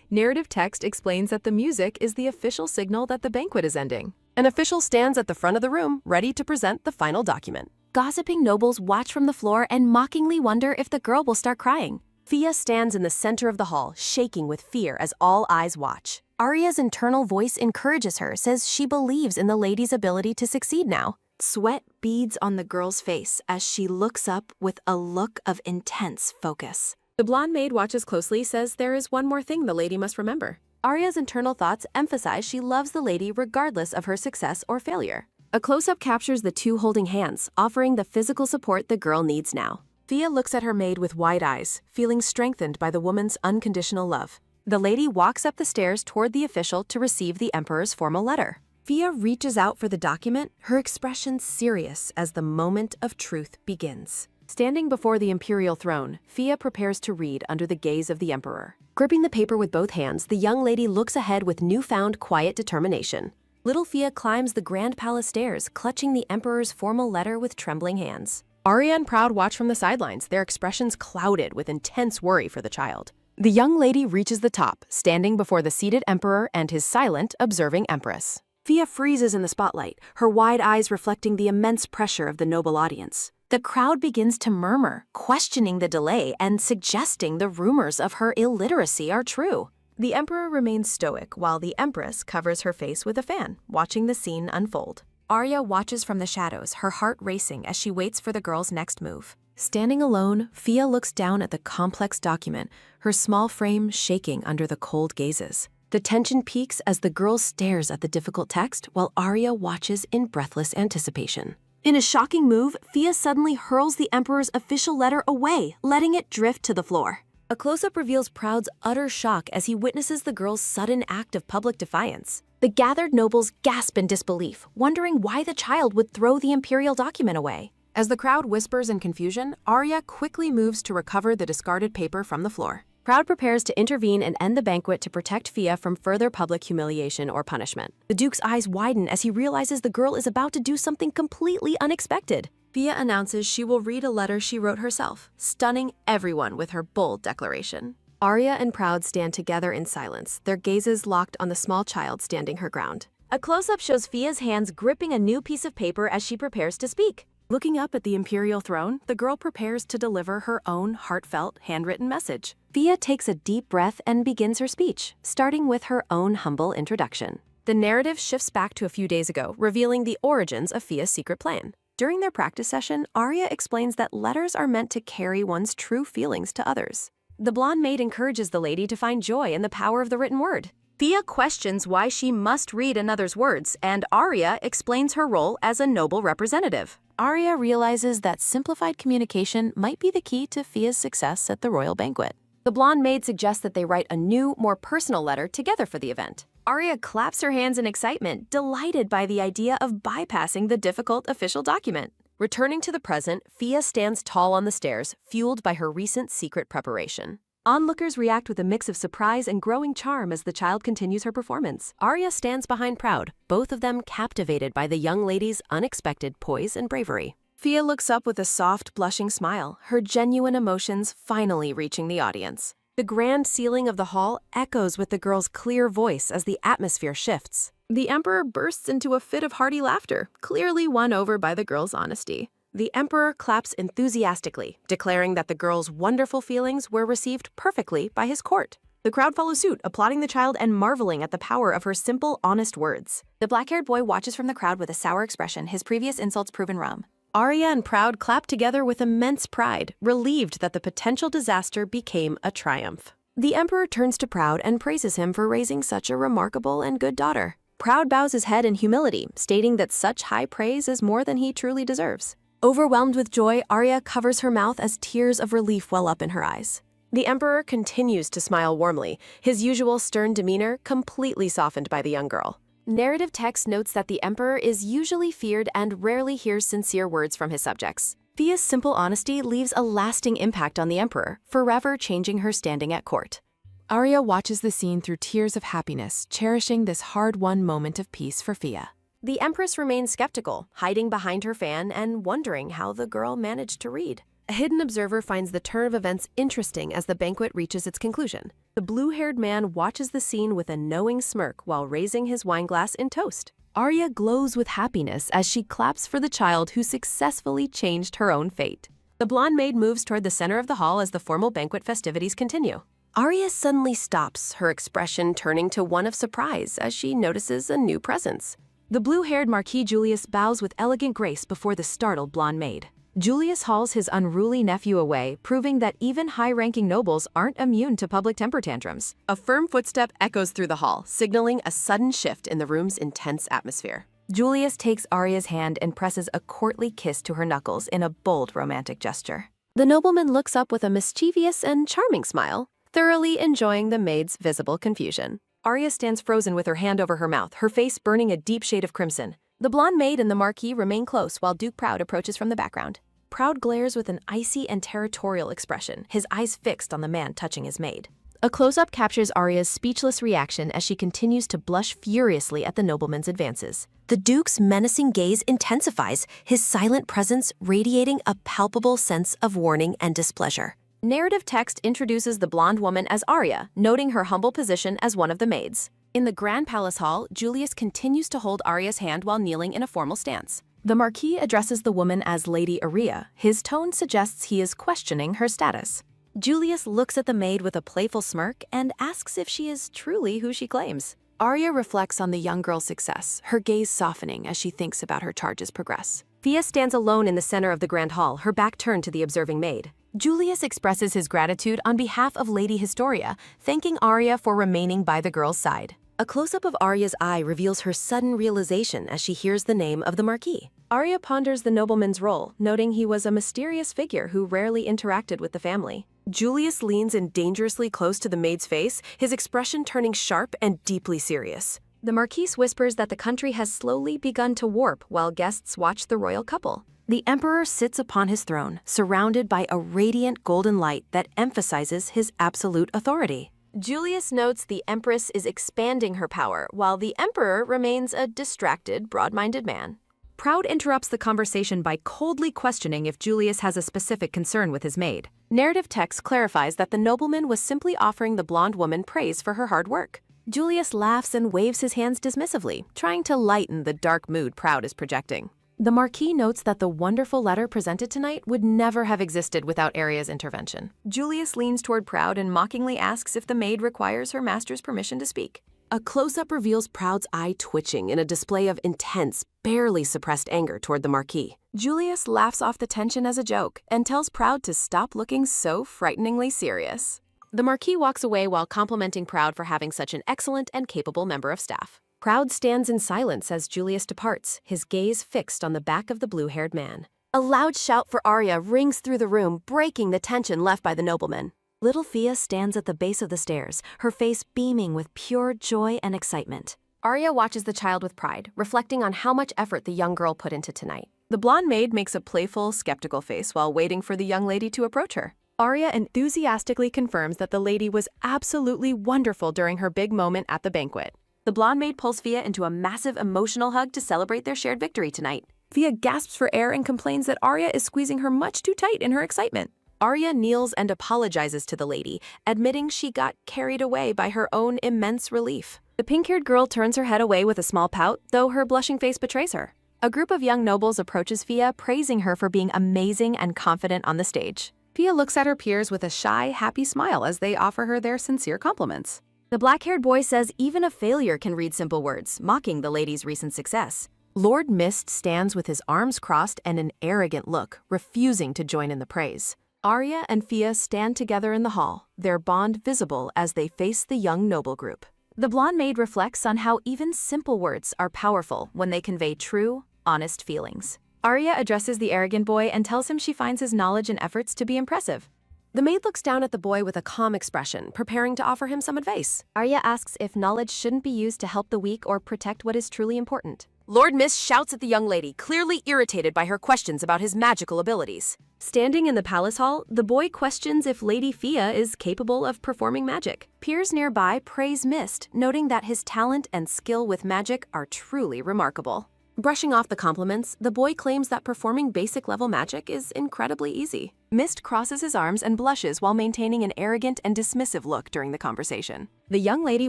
Narrative text explains that the music is the official signal that the banquet is ending. An official stands at the front of the room, ready to present the final document. Gossiping nobles watch from the floor and mockingly wonder if the girl will start crying. Fia stands in the center of the hall, shaking with fear as all eyes watch. Arya's internal voice encourages her, says she believes in the lady's ability to succeed now. Sweat beads on the girl's face as she looks up with a look of intense focus. The blonde maid watches closely, says there is one more thing the lady must remember. Arya's internal thoughts emphasize she loves the lady regardless of her success or failure. A close-up captures the two holding hands, offering the physical support the girl needs now. Fia looks at her maid with wide eyes, feeling strengthened by the woman's unconditional love. The lady walks up the stairs toward the official to receive the emperor's formal letter. Fia reaches out for the document, her expression serious as the moment of truth begins. Standing before the imperial throne, Fia prepares to read under the gaze of the emperor. Gripping the paper with both hands, the young lady looks ahead with newfound quiet determination. Little Fia climbs the grand palace stairs, clutching the emperor's formal letter with trembling hands. Arya and Proud watch from the sidelines, their expressions clouded with intense worry for the child. The young lady reaches the top, standing before the seated emperor and his silent, observing empress. Fia freezes in the spotlight, her wide eyes reflecting the immense pressure of the noble audience. The crowd begins to murmur, questioning the delay and suggesting the rumors of her illiteracy are true. The emperor remains stoic while the empress covers her face with a fan, watching the scene unfold. Arya watches from the shadows, her heart racing as she waits for the girl's next move. Standing alone, Fia looks down at the complex document, her small frame shaking under the cold gazes. The tension peaks as the girl stares at the difficult text while Arya watches in breathless anticipation. In a shocking move, Fia suddenly hurls the emperor's official letter away, letting it drift to the floor. A close-up reveals Proud's utter shock as he witnesses the girl's sudden act of public defiance. The gathered nobles gasp in disbelief, wondering why the child would throw the imperial document away. As the crowd whispers in confusion, Arya quickly moves to recover the discarded paper from the floor. Proud prepares to intervene and end the banquet to protect Fia from further public humiliation or punishment. The Duke's eyes widen as he realizes the girl is about to do something completely unexpected. Fia announces she will read a letter she wrote herself, stunning everyone with her bold declaration. Arya and Proud stand together in silence, their gazes locked on the small child standing her ground. A close-up shows Fia's hands gripping a new piece of paper as she prepares to speak. Looking up at the imperial throne, the girl prepares to deliver her own heartfelt, handwritten message. Fia takes a deep breath and begins her speech, starting with her own humble introduction. The narrative shifts back to a few days ago, revealing the origins of Fia's secret plan. During their practice session, Arya explains that letters are meant to carry one's true feelings to others. The blonde maid encourages the lady to find joy in the power of the written word. Fia questions why she must read another's words, and Arya explains her role as a noble representative. Arya realizes that simplified communication might be the key to Fia's success at the royal banquet. The blonde maid suggests that they write a new, more personal letter together for the event. Arya claps her hands in excitement, delighted by the idea of bypassing the difficult official document. Returning to the present, Fia stands tall on the stairs, fueled by her recent secret preparation. Onlookers react with a mix of surprise and growing charm as the child continues her performance. Arya stands behind Proud, both of them captivated by the young lady's unexpected poise and bravery. Fia looks up with a soft, blushing smile, her genuine emotions finally reaching the audience. The grand ceiling of the hall echoes with the girl's clear voice as the atmosphere shifts. The emperor bursts into a fit of hearty laughter, clearly won over by the girl's honesty. The emperor claps enthusiastically, declaring that the girl's wonderful feelings were received perfectly by his court. The crowd follows suit, applauding the child and marveling at the power of her simple, honest words. The black-haired boy watches from the crowd with a sour expression, his previous insults proven wrong. Arya and Proud clap together with immense pride, relieved that the potential disaster became a triumph. The emperor turns to Proud and praises him for raising such a remarkable and good daughter. Proud bows his head in humility, stating that such high praise is more than he truly deserves. Overwhelmed with joy, Arya covers her mouth as tears of relief well up in her eyes. The emperor continues to smile warmly, his usual stern demeanor completely softened by the young girl. Narrative text notes that the emperor is usually feared and rarely hears sincere words from his subjects. Fia's simple honesty leaves a lasting impact on the emperor, forever changing her standing at court. Arya watches the scene through tears of happiness, cherishing this hard-won moment of peace for Fia. The empress remains skeptical, hiding behind her fan and wondering how the girl managed to read. A hidden observer finds the turn of events interesting as the banquet reaches its conclusion. The blue-haired man watches the scene with a knowing smirk while raising his wineglass in toast. Arya glows with happiness as she claps for the child who successfully changed her own fate. The blonde maid moves toward the center of the hall as the formal banquet festivities continue. Arya suddenly stops, her expression turning to one of surprise as she notices a new presence. The blue-haired Marquis Julius bows with elegant grace before the startled blonde maid. Julius hauls his unruly nephew away, proving that even high-ranking nobles aren't immune to public temper tantrums. A firm footstep echoes through the hall, signaling a sudden shift in the room's intense atmosphere. Julius takes Arya's hand and presses a courtly kiss to her knuckles in a bold romantic gesture. The nobleman looks up with a mischievous and charming smile, thoroughly enjoying the maid's visible confusion. Arya stands frozen with her hand over her mouth, her face burning a deep shade of crimson. The blonde maid and the Marquis remain close while Duke Proud approaches from the background. Proud glares with an icy and territorial expression, his eyes fixed on the man touching his maid. A close-up captures Arya's speechless reaction as she continues to blush furiously at the nobleman's advances. The Duke's menacing gaze intensifies, his silent presence radiating a palpable sense of warning and displeasure. Narrative text introduces the blonde woman as Arya, noting her humble position as one of the maids. In the Grand Palace Hall, Julius continues to hold Arya's hand while kneeling in a formal stance. The Marquis addresses the woman as Lady Aria. His tone suggests he is questioning her status. Julius looks at the maid with a playful smirk and asks if she is truly who she claims. Arya reflects on the young girl's success, her gaze softening as she thinks about her charges' progress. Fia stands alone in the center of the grand hall, her back turned to the observing maid. Julius expresses his gratitude on behalf of Lady Historia, thanking Arya for remaining by the girl's side. A close-up of Arya's eye reveals her sudden realization as she hears the name of the Marquis. Arya ponders the nobleman's role, noting he was a mysterious figure who rarely interacted with the family. Julius leans in dangerously close to the maid's face, his expression turning sharp and deeply serious. The Marquis whispers that the country has slowly begun to warp while guests watch the royal couple. The Emperor sits upon his throne, surrounded by a radiant golden light that emphasizes his absolute authority. Julius notes the Empress is expanding her power, while the Emperor remains a distracted, broad-minded man. Proud interrupts the conversation by coldly questioning if Julius has a specific concern with his maid. Narrative text clarifies that the nobleman was simply offering the blonde woman praise for her hard work. Julius laughs and waves his hands dismissively, trying to lighten the dark mood Proud is projecting. The Marquis notes that the wonderful letter presented tonight would never have existed without Arya's intervention. Julius leans toward Proud and mockingly asks if the maid requires her master's permission to speak. A close-up reveals Proud's eye twitching in a display of intense, barely suppressed anger toward the Marquis. Julius laughs off the tension as a joke and tells Proud to stop looking so frighteningly serious. The Marquis walks away while complimenting Proud for having such an excellent and capable member of staff. Proud stands in silence as Julius departs, his gaze fixed on the back of the blue-haired man. A loud shout for Arya rings through the room, breaking the tension left by the nobleman. Little Fia stands at the base of the stairs, her face beaming with pure joy and excitement. Arya watches the child with pride, reflecting on how much effort the young girl put into tonight. The blonde maid makes a playful, skeptical face while waiting for the young lady to approach her. Arya enthusiastically confirms that the lady was absolutely wonderful during her big moment at the banquet. The blonde maid pulls Fia into a massive emotional hug to celebrate their shared victory tonight. Fia gasps for air and complains that Arya is squeezing her much too tight in her excitement. Arya kneels and apologizes to the lady, admitting she got carried away by her own immense relief. The pink-haired girl turns her head away with a small pout, though her blushing face betrays her. A group of young nobles approaches Fia, praising her for being amazing and confident on the stage. Fia looks at her peers with a shy, happy smile as they offer her their sincere compliments. The black-haired boy says even a failure can read simple words, mocking the lady's recent success. Lord Mist stands with his arms crossed and an arrogant look, refusing to join in the praise. Arya and Fia stand together in the hall, their bond visible as they face the young noble group. The blonde maid reflects on how even simple words are powerful when they convey true, honest feelings. Arya addresses the arrogant boy and tells him she finds his knowledge and efforts to be impressive. The maid looks down at the boy with a calm expression, preparing to offer him some advice. Arya asks if knowledge shouldn't be used to help the weak or protect what is truly important. Lord Mist shouts at the young lady, clearly irritated by her questions about his magical abilities. Standing in the palace hall, the boy questions if Lady Fia is capable of performing magic. Peers nearby praise Mist, noting that his talent and skill with magic are truly remarkable. Brushing off the compliments, the boy claims that performing basic-level magic is incredibly easy. Mist crosses his arms and blushes while maintaining an arrogant and dismissive look during the conversation. The young lady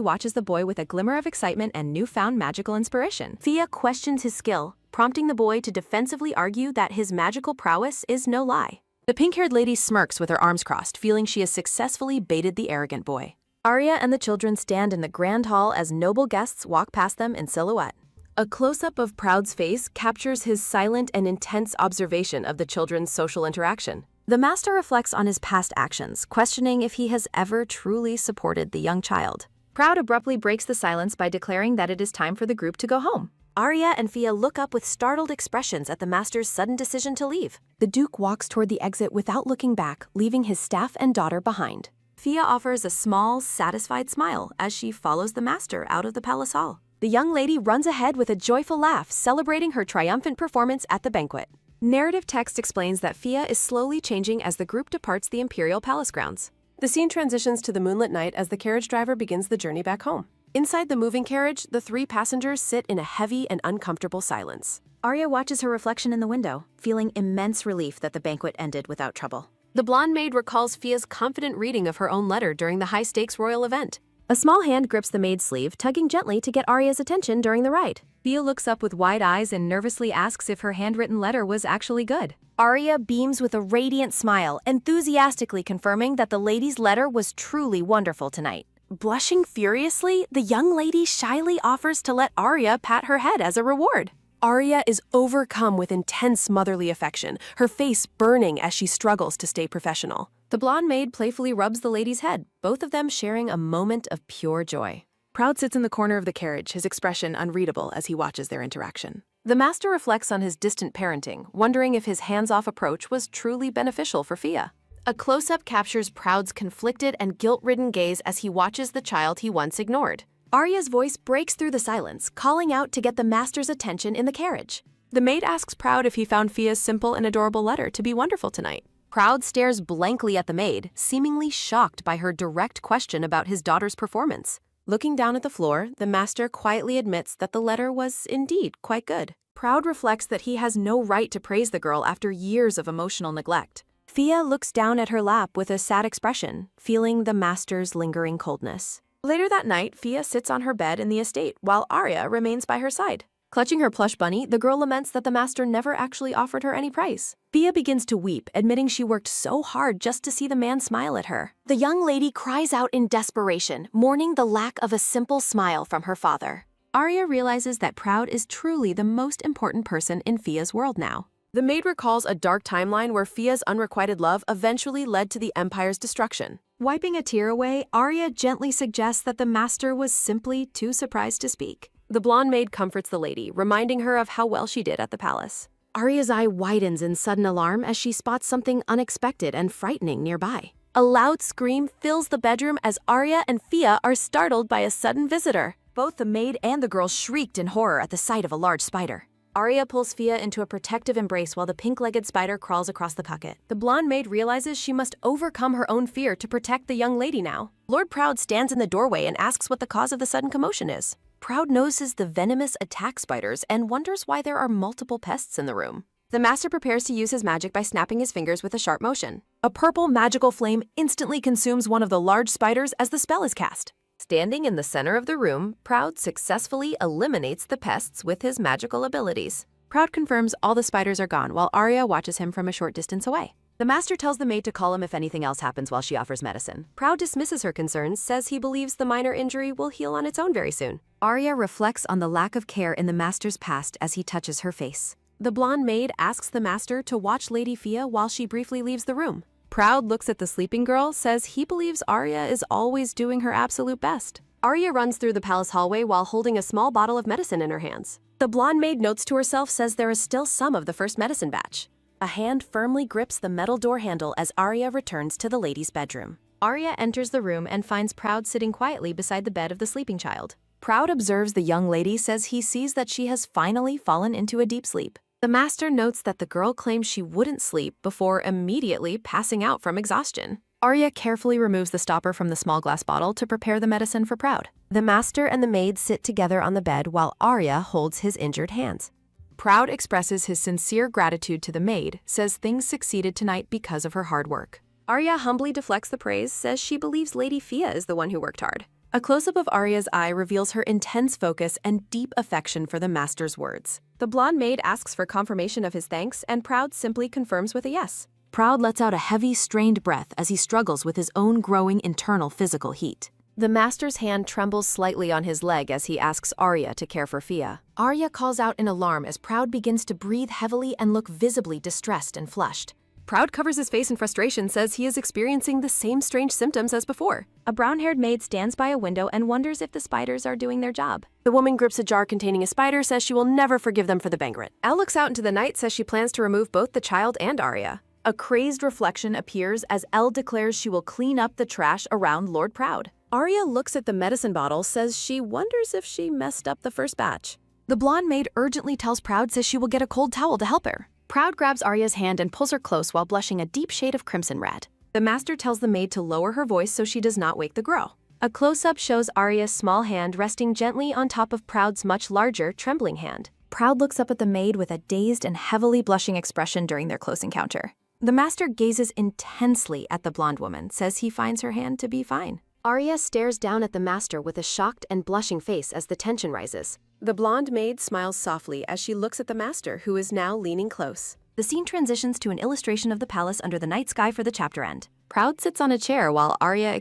watches the boy with a glimmer of excitement and newfound magical inspiration. Fia questions his skill, prompting the boy to defensively argue that his magical prowess is no lie. The pink-haired lady smirks with her arms crossed, feeling she has successfully baited the arrogant boy. Arya and the children stand in the grand hall as noble guests walk past them in silhouette. A close-up of Proud's face captures his silent and intense observation of the children's social interaction. The master reflects on his past actions, questioning if he has ever truly supported the young child. Proud abruptly breaks the silence by declaring that it is time for the group to go home. Arya and Fia look up with startled expressions at the master's sudden decision to leave. The Duke walks toward the exit without looking back, leaving his staff and daughter behind. Fia offers a small, satisfied smile as she follows the master out of the palace hall. The young lady runs ahead with a joyful laugh, celebrating her triumphant performance at the banquet. Narrative text explains that Fia is slowly changing as the group departs the imperial palace grounds. The scene transitions to the moonlit night as the carriage driver begins the journey back home. Inside the moving carriage, the three passengers sit in a heavy and uncomfortable silence. Arya watches her reflection in the window, feeling immense relief that the banquet ended without trouble. The blonde maid recalls Fia's confident reading of her own letter during the high-stakes royal event. A small hand grips the maid's sleeve, tugging gently to get Arya's attention during the ride. Fia looks up with wide eyes and nervously asks if her handwritten letter was actually good. Arya beams with a radiant smile, enthusiastically confirming that the lady's letter was truly wonderful tonight. Blushing furiously, the young lady shyly offers to let Arya pat her head as a reward. Arya is overcome with intense motherly affection, her face burning as she struggles to stay professional. The blonde maid playfully rubs the lady's head, both of them sharing a moment of pure joy. Proud sits in the corner of the carriage, his expression unreadable as he watches their interaction. The master reflects on his distant parenting, wondering if his hands-off approach was truly beneficial for Fia. A close-up captures Proud's conflicted and guilt-ridden gaze as he watches the child he once ignored. Arya's voice breaks through the silence, calling out to get the master's attention in the carriage. The maid asks Proud if he found Fia's simple and adorable letter to be wonderful tonight. Proud stares blankly at the maid, seemingly shocked by her direct question about his daughter's performance. Looking down at the floor, the master quietly admits that the letter was indeed quite good. Proud reflects that he has no right to praise the girl after years of emotional neglect. Fia looks down at her lap with a sad expression, feeling the master's lingering coldness. Later that night, Fia sits on her bed in the estate while Arya remains by her side. Clutching her plush bunny, the girl laments that the master never actually offered her any price. Fia begins to weep, admitting she worked so hard just to see the man smile at her. The young lady cries out in desperation, mourning the lack of a simple smile from her father. Arya realizes that Proud is truly the most important person in Fia's world now. The maid recalls a dark timeline where Fia's unrequited love eventually led to the Empire's destruction. Wiping a tear away, Arya gently suggests that the master was simply too surprised to speak. The blonde maid comforts the lady, reminding her of how well she did at the palace. Arya's eye widens in sudden alarm as she spots something unexpected and frightening nearby. A loud scream fills the bedroom as Arya and Fia are startled by a sudden visitor. Both the maid and the girl shrieked in horror at the sight of a large spider. Arya pulls Fia into a protective embrace while the pink-legged spider crawls across the pocket. The blonde maid realizes she must overcome her own fear to protect the young lady now. Lord Proud stands in the doorway and asks what the cause of the sudden commotion is. Proud notices the venomous attack spiders and wonders why there are multiple pests in the room. The master prepares to use his magic by snapping his fingers with a sharp motion. A purple magical flame instantly consumes one of the large spiders as the spell is cast. Standing in the center of the room, Proud successfully eliminates the pests with his magical abilities. Proud confirms all the spiders are gone while Arya watches him from a short distance away. The master tells the maid to call him if anything else happens while she offers medicine. Proud dismisses her concerns, says he believes the minor injury will heal on its own very soon. Arya reflects on the lack of care in the master's past as he touches her face. The blonde maid asks the master to watch Lady Fia while she briefly leaves the room. Proud looks at the sleeping girl, says he believes Arya is always doing her absolute best. Arya runs through the palace hallway while holding a small bottle of medicine in her hands. The blonde maid notes to herself says there is still some of the first medicine batch. A hand firmly grips the metal door handle as Arya returns to the lady's bedroom. Arya enters the room and finds Proud sitting quietly beside the bed of the sleeping child. Proud observes the young lady, says he sees that she has finally fallen into a deep sleep. The master notes that the girl claims she wouldn't sleep before immediately passing out from exhaustion. Arya carefully removes the stopper from the small glass bottle to prepare the medicine for Proud. The master and the maid sit together on the bed while Arya holds his injured hands. Proud expresses his sincere gratitude to the maid, says things succeeded tonight because of her hard work. Arya humbly deflects the praise, says she believes Lady Fia is the one who worked hard. A close-up of Arya's eye reveals her intense focus and deep affection for the master's words. The blonde maid asks for confirmation of his thanks, and Proud simply confirms with a yes. Proud lets out a heavy, strained breath as he struggles with his own growing internal physical heat. The master's hand trembles slightly on his leg as he asks Arya to care for Fia. Arya calls out in alarm as Proud begins to breathe heavily and look visibly distressed and flushed. Proud covers his face in frustration, says he is experiencing the same strange symptoms as before. A brown-haired maid stands by a window and wonders if the spiders are doing their job. The woman grips a jar containing a spider, says she will never forgive them for the banquet. Elle looks out into the night, says she plans to remove both the child and Arya. A crazed reflection appears as Elle declares she will clean up the trash around Lord Proud. Arya looks at the medicine bottle, says she wonders if she messed up the first batch. The blonde maid urgently tells Proud, says she will get a cold towel to help her. Proud grabs Arya's hand and pulls her close while blushing a deep shade of crimson red. The master tells the maid to lower her voice so she does not wake the girl. A close-up shows Arya's small hand resting gently on top of Proud's much larger, trembling hand. Proud looks up at the maid with a dazed and heavily blushing expression during their close encounter. The master gazes intensely at the blonde woman, says he finds her hand to be fine. Arya stares down at the master with a shocked and blushing face as the tension rises. The blonde maid smiles softly as she looks at the master, who is now leaning close. The scene transitions to an illustration of the palace under the night sky for the chapter end. Proud sits on a chair while Arya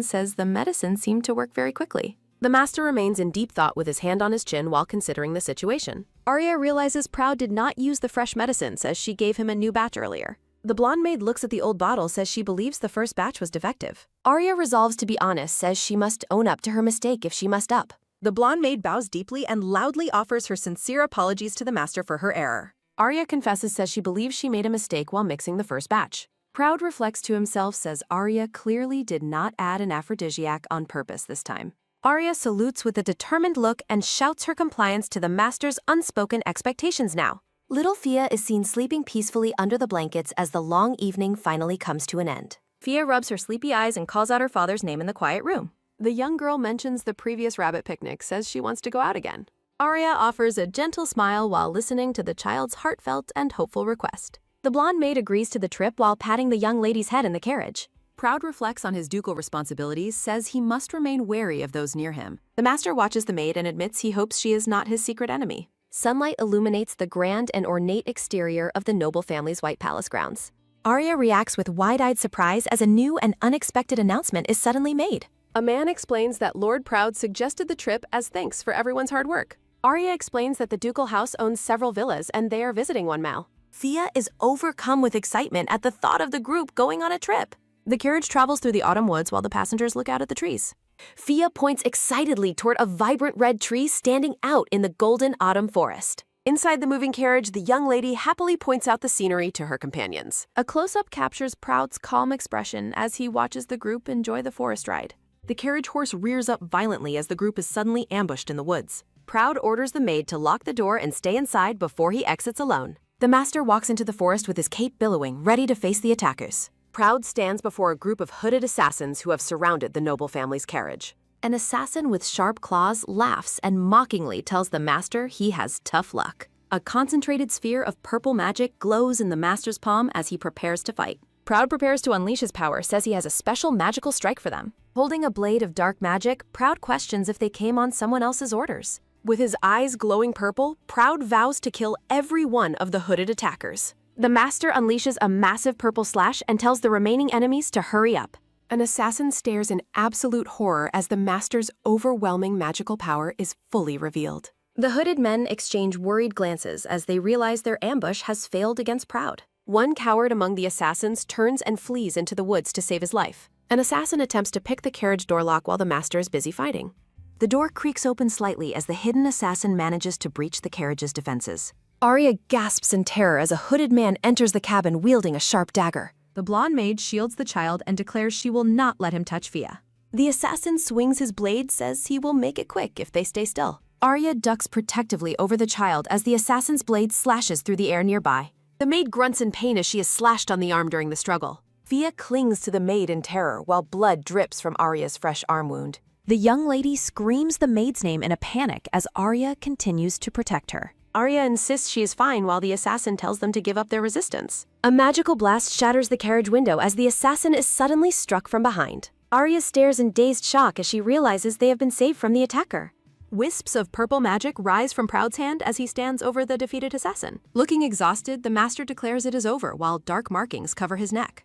says the medicine seemed to work very quickly. The master remains in deep thought with his hand on his chin while considering the situation. Arya realizes Proud did not use the fresh medicine, says she gave him a new batch earlier. The blonde maid looks at the old bottle, says she believes the first batch was defective. Arya resolves to be honest, says she must own up to her mistake if she messed up. The blonde maid bows deeply and loudly offers her sincere apologies to the master for her error. Arya confesses, says she believes she made a mistake while mixing the first batch. Proud reflects to himself, says Arya clearly did not add an aphrodisiac on purpose this time. Arya salutes with a determined look and shouts her compliance to the master's unspoken expectations now. Little Fia is seen sleeping peacefully under the blankets as the long evening finally comes to an end. Fia rubs her sleepy eyes and calls out her father's name in the quiet room. The young girl mentions the previous rabbit picnic, says she wants to go out again. Arya offers a gentle smile while listening to the child's heartfelt and hopeful request. The blonde maid agrees to the trip while patting the young lady's head in the carriage. Proud reflects on his ducal responsibilities, says he must remain wary of those near him. The master watches the maid and admits he hopes she is not his secret enemy. Sunlight illuminates the grand and ornate exterior of the noble family's White Palace grounds. Arya reacts with wide-eyed surprise as a new and unexpected announcement is suddenly made. A man explains that Lord Proud suggested the trip as thanks for everyone's hard work. Arya explains that the ducal house owns several villas and they are visiting one Mal. Fia is overcome with excitement at the thought of the group going on a trip. The carriage travels through the autumn woods while the passengers look out at the trees. Fia points excitedly toward a vibrant red tree standing out in the golden autumn forest. Inside the moving carriage, the young lady happily points out the scenery to her companions. A close-up captures Proud's calm expression as he watches the group enjoy the forest ride. The carriage horse rears up violently as the group is suddenly ambushed in the woods. Proud orders the maid to lock the door and stay inside before he exits alone. The master walks into the forest with his cape billowing, ready to face the attackers. Proud stands before a group of hooded assassins who have surrounded the noble family's carriage. An assassin with sharp claws laughs and mockingly tells the master he has tough luck. A concentrated sphere of purple magic glows in the master's palm as he prepares to fight. Proud prepares to unleash his power, says he has a special magical strike for them. Holding a blade of dark magic, Proud questions if they came on someone else's orders. With his eyes glowing purple, Proud vows to kill every one of the hooded attackers. The master unleashes a massive purple slash and tells the remaining enemies to hurry up. An assassin stares in absolute horror as the master's overwhelming magical power is fully revealed. The hooded men exchange worried glances as they realize their ambush has failed against Proud. One coward among the assassins turns and flees into the woods to save his life. An assassin attempts to pick the carriage door lock while the master is busy fighting. The door creaks open slightly as the hidden assassin manages to breach the carriage's defenses. Arya gasps in terror as a hooded man enters the cabin wielding a sharp dagger. The blonde maid shields the child and declares she will not let him touch Fia. The assassin swings his blade, says he will make it quick if they stay still. Arya ducks protectively over the child as the assassin's blade slashes through the air nearby. The maid grunts in pain as she is slashed on the arm during the struggle. Fia clings to the maid in terror while blood drips from Arya's fresh arm wound. The young lady screams the maid's name in a panic as Arya continues to protect her. Arya insists she is fine while the assassin tells them to give up their resistance. A magical blast shatters the carriage window as the assassin is suddenly struck from behind. Arya stares in dazed shock as she realizes they have been saved from the attacker. Wisps of purple magic rise from Proud's hand as he stands over the defeated assassin. Looking exhausted, the master declares it is over while dark markings cover his neck.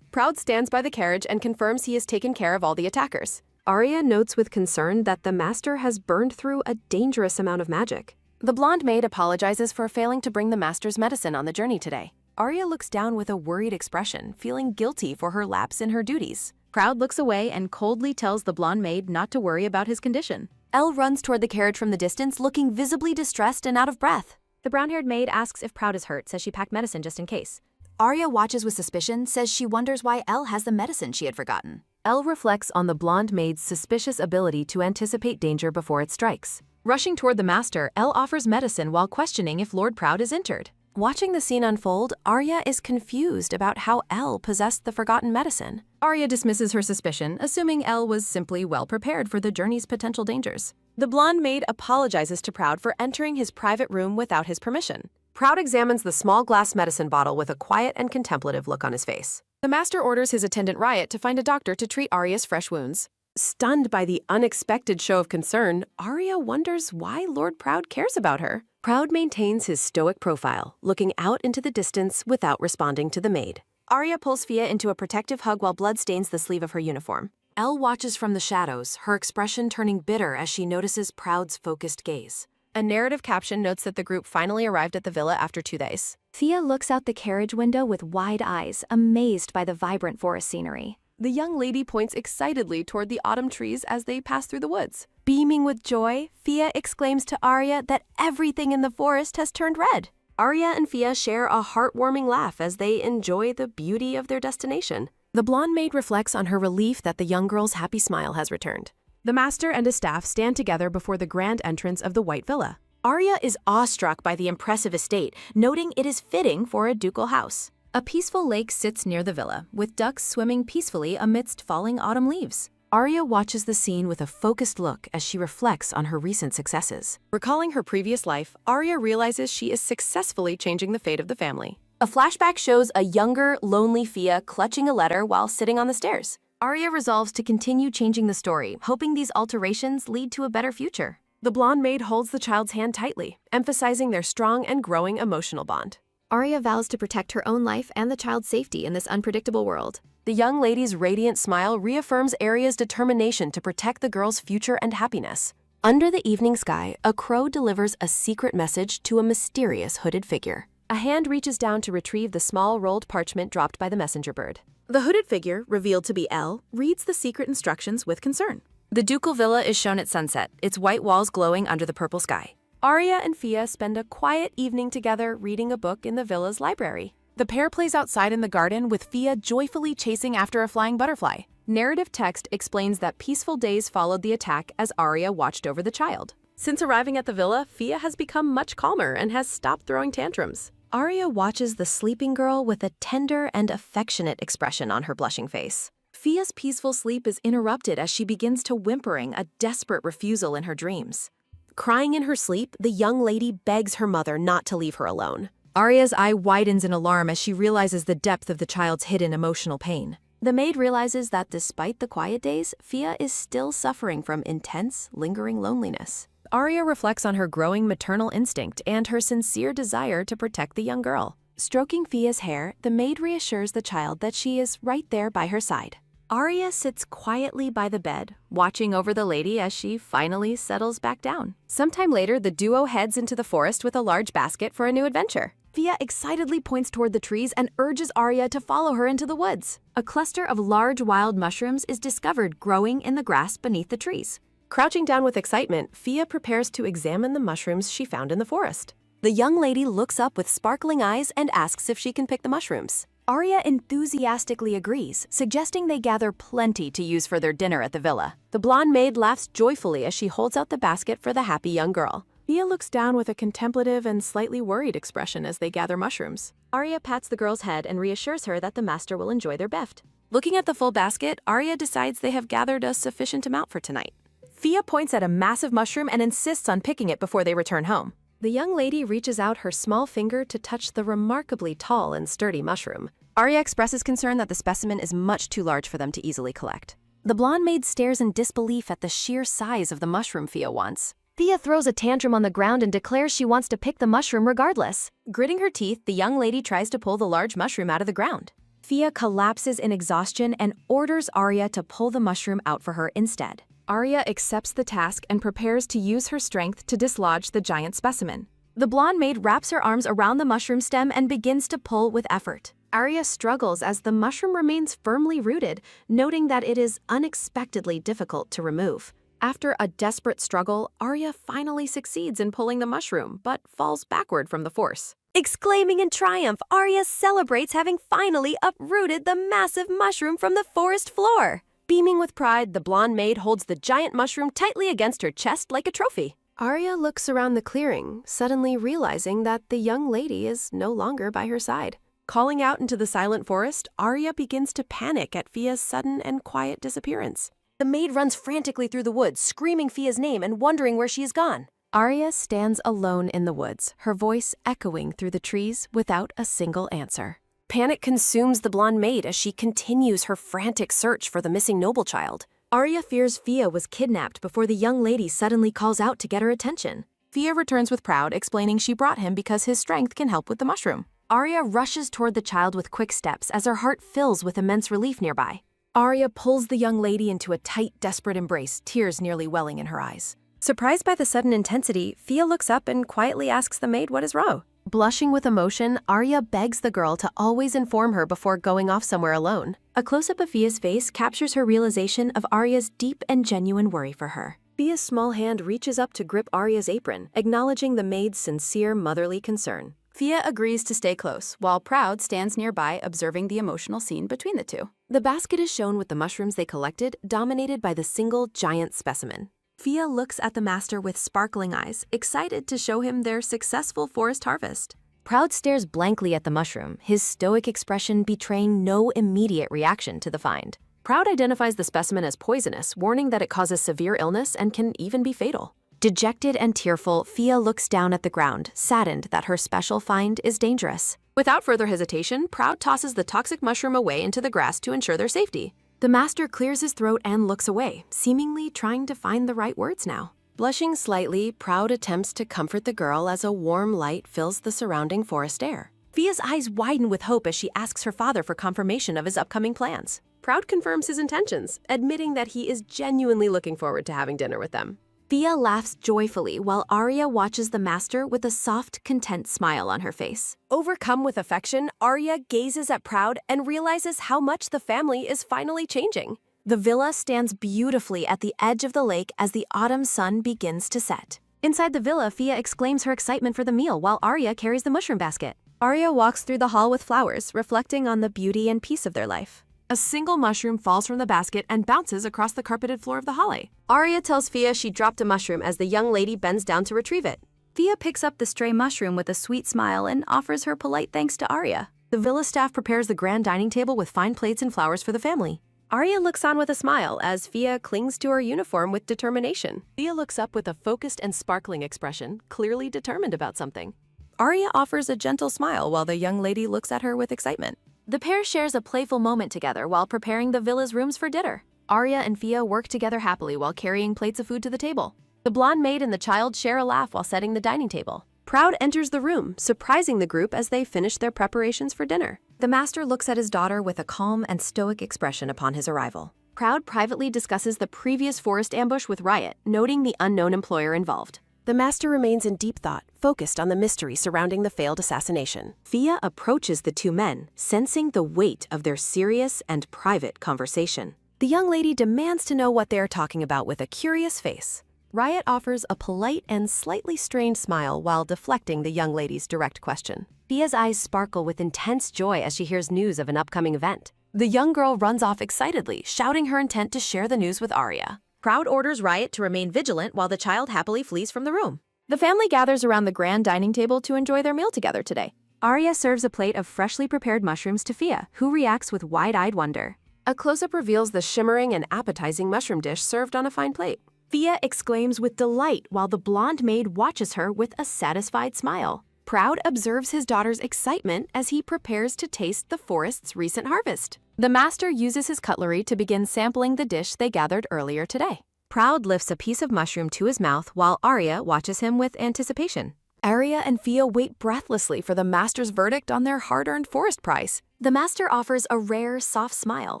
Proud stands by the carriage and confirms he has taken care of all the attackers. Arya notes with concern that the master has burned through a dangerous amount of magic. The blonde maid apologizes for failing to bring the master's medicine on the journey today. Arya looks down with a worried expression, feeling guilty for her lapse in her duties. Proud looks away and coldly tells the blonde maid not to worry about his condition. Elle runs toward the carriage from the distance, looking visibly distressed and out of breath. The brown-haired maid asks if Proud is hurt, says she packed medicine just in case. Arya watches with suspicion, says she wonders why Elle has the medicine she had forgotten. Elle reflects on the blonde maid's suspicious ability to anticipate danger before it strikes. Rushing toward the master, Elle offers medicine while questioning if Lord Proud is injured. Watching the scene unfold, Arya is confused about how Elle possessed the forgotten medicine. Arya dismisses her suspicion, assuming Elle was simply well prepared for the journey's potential dangers. The blonde maid apologizes to Proud for entering his private room without his permission. Proud examines the small glass medicine bottle with a quiet and contemplative look on his face. The master orders his attendant Riot to find a doctor to treat Arya's fresh wounds. Stunned by the unexpected show of concern, Arya wonders why Lord Proud cares about her. Proud maintains his stoic profile, looking out into the distance without responding to the maid. Arya pulls Fia into a protective hug while blood stains the sleeve of her uniform. Elle watches from the shadows, her expression turning bitter as she notices Proud's focused gaze. A narrative caption notes that the group finally arrived at the villa after 2 days. Fia looks out the carriage window with wide eyes, amazed by the vibrant forest scenery. The young lady points excitedly toward the autumn trees as they pass through the woods. Beaming with joy, Fia exclaims to Arya that everything in the forest has turned red. Arya and Fia share a heartwarming laugh as they enjoy the beauty of their destination. The blonde maid reflects on her relief that the young girl's happy smile has returned. The master and his staff stand together before the grand entrance of the White Villa. Arya is awestruck by the impressive estate, noting it is fitting for a ducal house. A peaceful lake sits near the villa, with ducks swimming peacefully amidst falling autumn leaves. Arya watches the scene with a focused look as she reflects on her recent successes. Recalling her previous life, Arya realizes she is successfully changing the fate of the family. A flashback shows a younger, lonely Fia clutching a letter while sitting on the stairs. Arya resolves to continue changing the story, hoping these alterations lead to a better future. The blonde maid holds the child's hand tightly, emphasizing their strong and growing emotional bond. Arya vows to protect her own life and the child's safety in this unpredictable world. The young lady's radiant smile reaffirms Arya's determination to protect the girl's future and happiness. Under the evening sky, a crow delivers a secret message to a mysterious hooded figure. A hand reaches down to retrieve the small rolled parchment dropped by the messenger bird. The hooded figure, revealed to be Elle, reads the secret instructions with concern. The ducal villa is shown at sunset, its white walls glowing under the purple sky. Arya and Fia spend a quiet evening together reading a book in the villa's library. The pair plays outside in the garden with Fia joyfully chasing after a flying butterfly. Narrative text explains that peaceful days followed the attack as Arya watched over the child. Since arriving at the villa, Fia has become much calmer and has stopped throwing tantrums. Arya watches the sleeping girl with a tender and affectionate expression on her blushing face. Fia's peaceful sleep is interrupted as she begins to whimpering a desperate refusal in her dreams. Crying in her sleep, the young lady begs her mother not to leave her alone. Arya's eye widens in alarm as she realizes the depth of the child's hidden emotional pain. The maid realizes that despite the quiet days, Fia is still suffering from intense, lingering loneliness. Arya reflects on her growing maternal instinct and her sincere desire to protect the young girl. Stroking Fia's hair, the maid reassures the child that she is right there by her side. Arya sits quietly by the bed, watching over the lady as she finally settles back down. Sometime later, the duo heads into the forest with a large basket for a new adventure. Fia excitedly points toward the trees and urges Arya to follow her into the woods. A cluster of large wild mushrooms is discovered growing in the grass beneath the trees. Crouching down with excitement, Fia prepares to examine the mushrooms she found in the forest. The young lady looks up with sparkling eyes and asks if she can pick the mushrooms. Arya enthusiastically agrees, suggesting they gather plenty to use for their dinner at the villa. The blonde maid laughs joyfully as she holds out the basket for the happy young girl. Fia looks down with a contemplative and slightly worried expression as they gather mushrooms. Arya pats the girl's head and reassures her that the master will enjoy their beft. Looking at the full basket, Arya decides they have gathered a sufficient amount for tonight. Fia points at a massive mushroom and insists on picking it before they return home. The young lady reaches out her small finger to touch the remarkably tall and sturdy mushroom. Arya expresses concern that the specimen is much too large for them to easily collect. The blonde maid stares in disbelief at the sheer size of the mushroom Fia wants. Fia throws a tantrum on the ground and declares she wants to pick the mushroom regardless. Gritting her teeth, the young lady tries to pull the large mushroom out of the ground. Fia collapses in exhaustion and orders Arya to pull the mushroom out for her instead. Arya accepts the task and prepares to use her strength to dislodge the giant specimen. The blonde maid wraps her arms around the mushroom stem and begins to pull with effort. Arya struggles as the mushroom remains firmly rooted, noting that it is unexpectedly difficult to remove. After a desperate struggle, Arya finally succeeds in pulling the mushroom, but falls backward from the force. Exclaiming in triumph, Arya celebrates having finally uprooted the massive mushroom from the forest floor. Beaming with pride, the blonde maid holds the giant mushroom tightly against her chest like a trophy. Arya looks around the clearing, suddenly realizing that the young lady is no longer by her side. Calling out into the silent forest, Arya begins to panic at Fia's sudden and quiet disappearance. The maid runs frantically through the woods, screaming Fia's name and wondering where she has gone. Arya stands alone in the woods, her voice echoing through the trees without a single answer. Panic consumes the blonde maid as she continues her frantic search for the missing noble child. Arya fears Fia was kidnapped before the young lady suddenly calls out to get her attention. Fia returns with Proud, explaining she brought him because his strength can help with the mushroom. Arya rushes toward the child with quick steps as her heart fills with immense relief nearby. Arya pulls the young lady into a tight, desperate embrace, tears nearly welling in her eyes. Surprised by the sudden intensity, Fia looks up and quietly asks the maid what is wrong. Blushing with emotion, Arya begs the girl to always inform her before going off somewhere alone. A close-up of Fia's face captures her realization of Arya's deep and genuine worry for her. Fia's small hand reaches up to grip Arya's apron, acknowledging the maid's sincere motherly concern. Fia agrees to stay close, while Proud stands nearby observing the emotional scene between the two. The basket is shown with the mushrooms they collected, dominated by the single giant specimen. Fia looks at the master with sparkling eyes, excited to show him their successful forest harvest. Proud stares blankly at the mushroom, his stoic expression betraying no immediate reaction to the find. Proud identifies the specimen as poisonous, warning that it causes severe illness and can even be fatal. Dejected and tearful, Fia looks down at the ground, saddened that her special find is dangerous. Without further hesitation, Proud tosses the toxic mushroom away into the grass to ensure their safety. The master clears his throat and looks away, seemingly trying to find the right words now. Blushing slightly, Proud attempts to comfort the girl as a warm light fills the surrounding forest air. Fia's eyes widen with hope as she asks her father for confirmation of his upcoming plans. Proud confirms his intentions, admitting that he is genuinely looking forward to having dinner with them. Fia laughs joyfully while Arya watches the master with a soft, content smile on her face. Overcome with affection, Arya gazes at Proud and realizes how much the family is finally changing. The villa stands beautifully at the edge of the lake as the autumn sun begins to set. Inside the villa, Fia exclaims her excitement for the meal while Arya carries the mushroom basket. Arya walks through the hall with flowers, reflecting on the beauty and peace of their life. A single mushroom falls from the basket and bounces across the carpeted floor of the hallway. Arya tells Fia she dropped a mushroom as the young lady bends down to retrieve it. Fia picks up the stray mushroom with a sweet smile and offers her polite thanks to Arya. The villa staff prepares the grand dining table with fine plates and flowers for the family. Arya looks on with a smile as Fia clings to her uniform with determination. Fia looks up with a focused and sparkling expression, clearly determined about something. Arya offers a gentle smile while the young lady looks at her with excitement. The pair shares a playful moment together while preparing the villa's rooms for dinner. Arya and Fia work together happily while carrying plates of food to the table. The blonde maid and the child share a laugh while setting the dining table. Proud enters the room, surprising the group as they finish their preparations for dinner. The master looks at his daughter with a calm and stoic expression upon his arrival. Proud privately discusses the previous forest ambush with Riot, noting the unknown employer involved. The master remains in deep thought, focused on the mystery surrounding the failed assassination. Fia approaches the two men, sensing the weight of their serious and private conversation. The young lady demands to know what they are talking about with a curious face. Riot offers a polite and slightly strained smile while deflecting the young lady's direct question. Fia's eyes sparkle with intense joy as she hears news of an upcoming event. The young girl runs off excitedly, shouting her intent to share the news with Arya. Proud orders Riot to remain vigilant while the child happily flees from the room. The family gathers around the grand dining table to enjoy their meal together today. Arya serves a plate of freshly prepared mushrooms to Fia, who reacts with wide-eyed wonder. A close-up reveals the shimmering and appetizing mushroom dish served on a fine plate. Fia exclaims with delight while the blonde maid watches her with a satisfied smile. Proud observes his daughter's excitement as he prepares to taste the forest's recent harvest. The master uses his cutlery to begin sampling the dish they gathered earlier today. Proud lifts a piece of mushroom to his mouth while Arya watches him with anticipation. Arya and Fia wait breathlessly for the master's verdict on their hard-earned forest prize. The master offers a rare, soft smile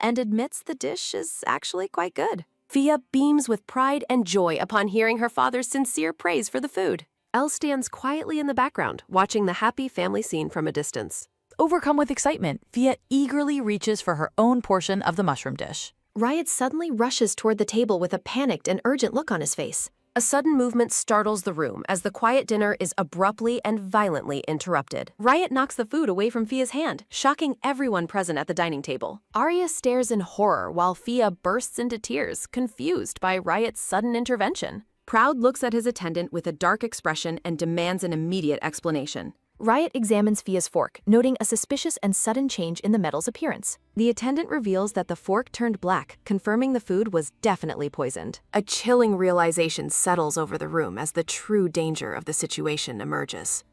and admits the dish is actually quite good. Fia beams with pride and joy upon hearing her father's sincere praise for the food. Elle stands quietly in the background, watching the happy family scene from a distance. Overcome with excitement, Fia eagerly reaches for her own portion of the mushroom dish. Riot suddenly rushes toward the table with a panicked and urgent look on his face. A sudden movement startles the room as the quiet dinner is abruptly and violently interrupted. Riot knocks the food away from Fia's hand, shocking everyone present at the dining table. Arya stares in horror while Fia bursts into tears, confused by Riot's sudden intervention. Proud looks at his attendant with a dark expression and demands an immediate explanation. Riot examines Fia's fork, noting a suspicious and sudden change in the metal's appearance. The attendant reveals that the fork turned black, confirming the food was definitely poisoned. A chilling realization settles over the room as the true danger of the situation emerges.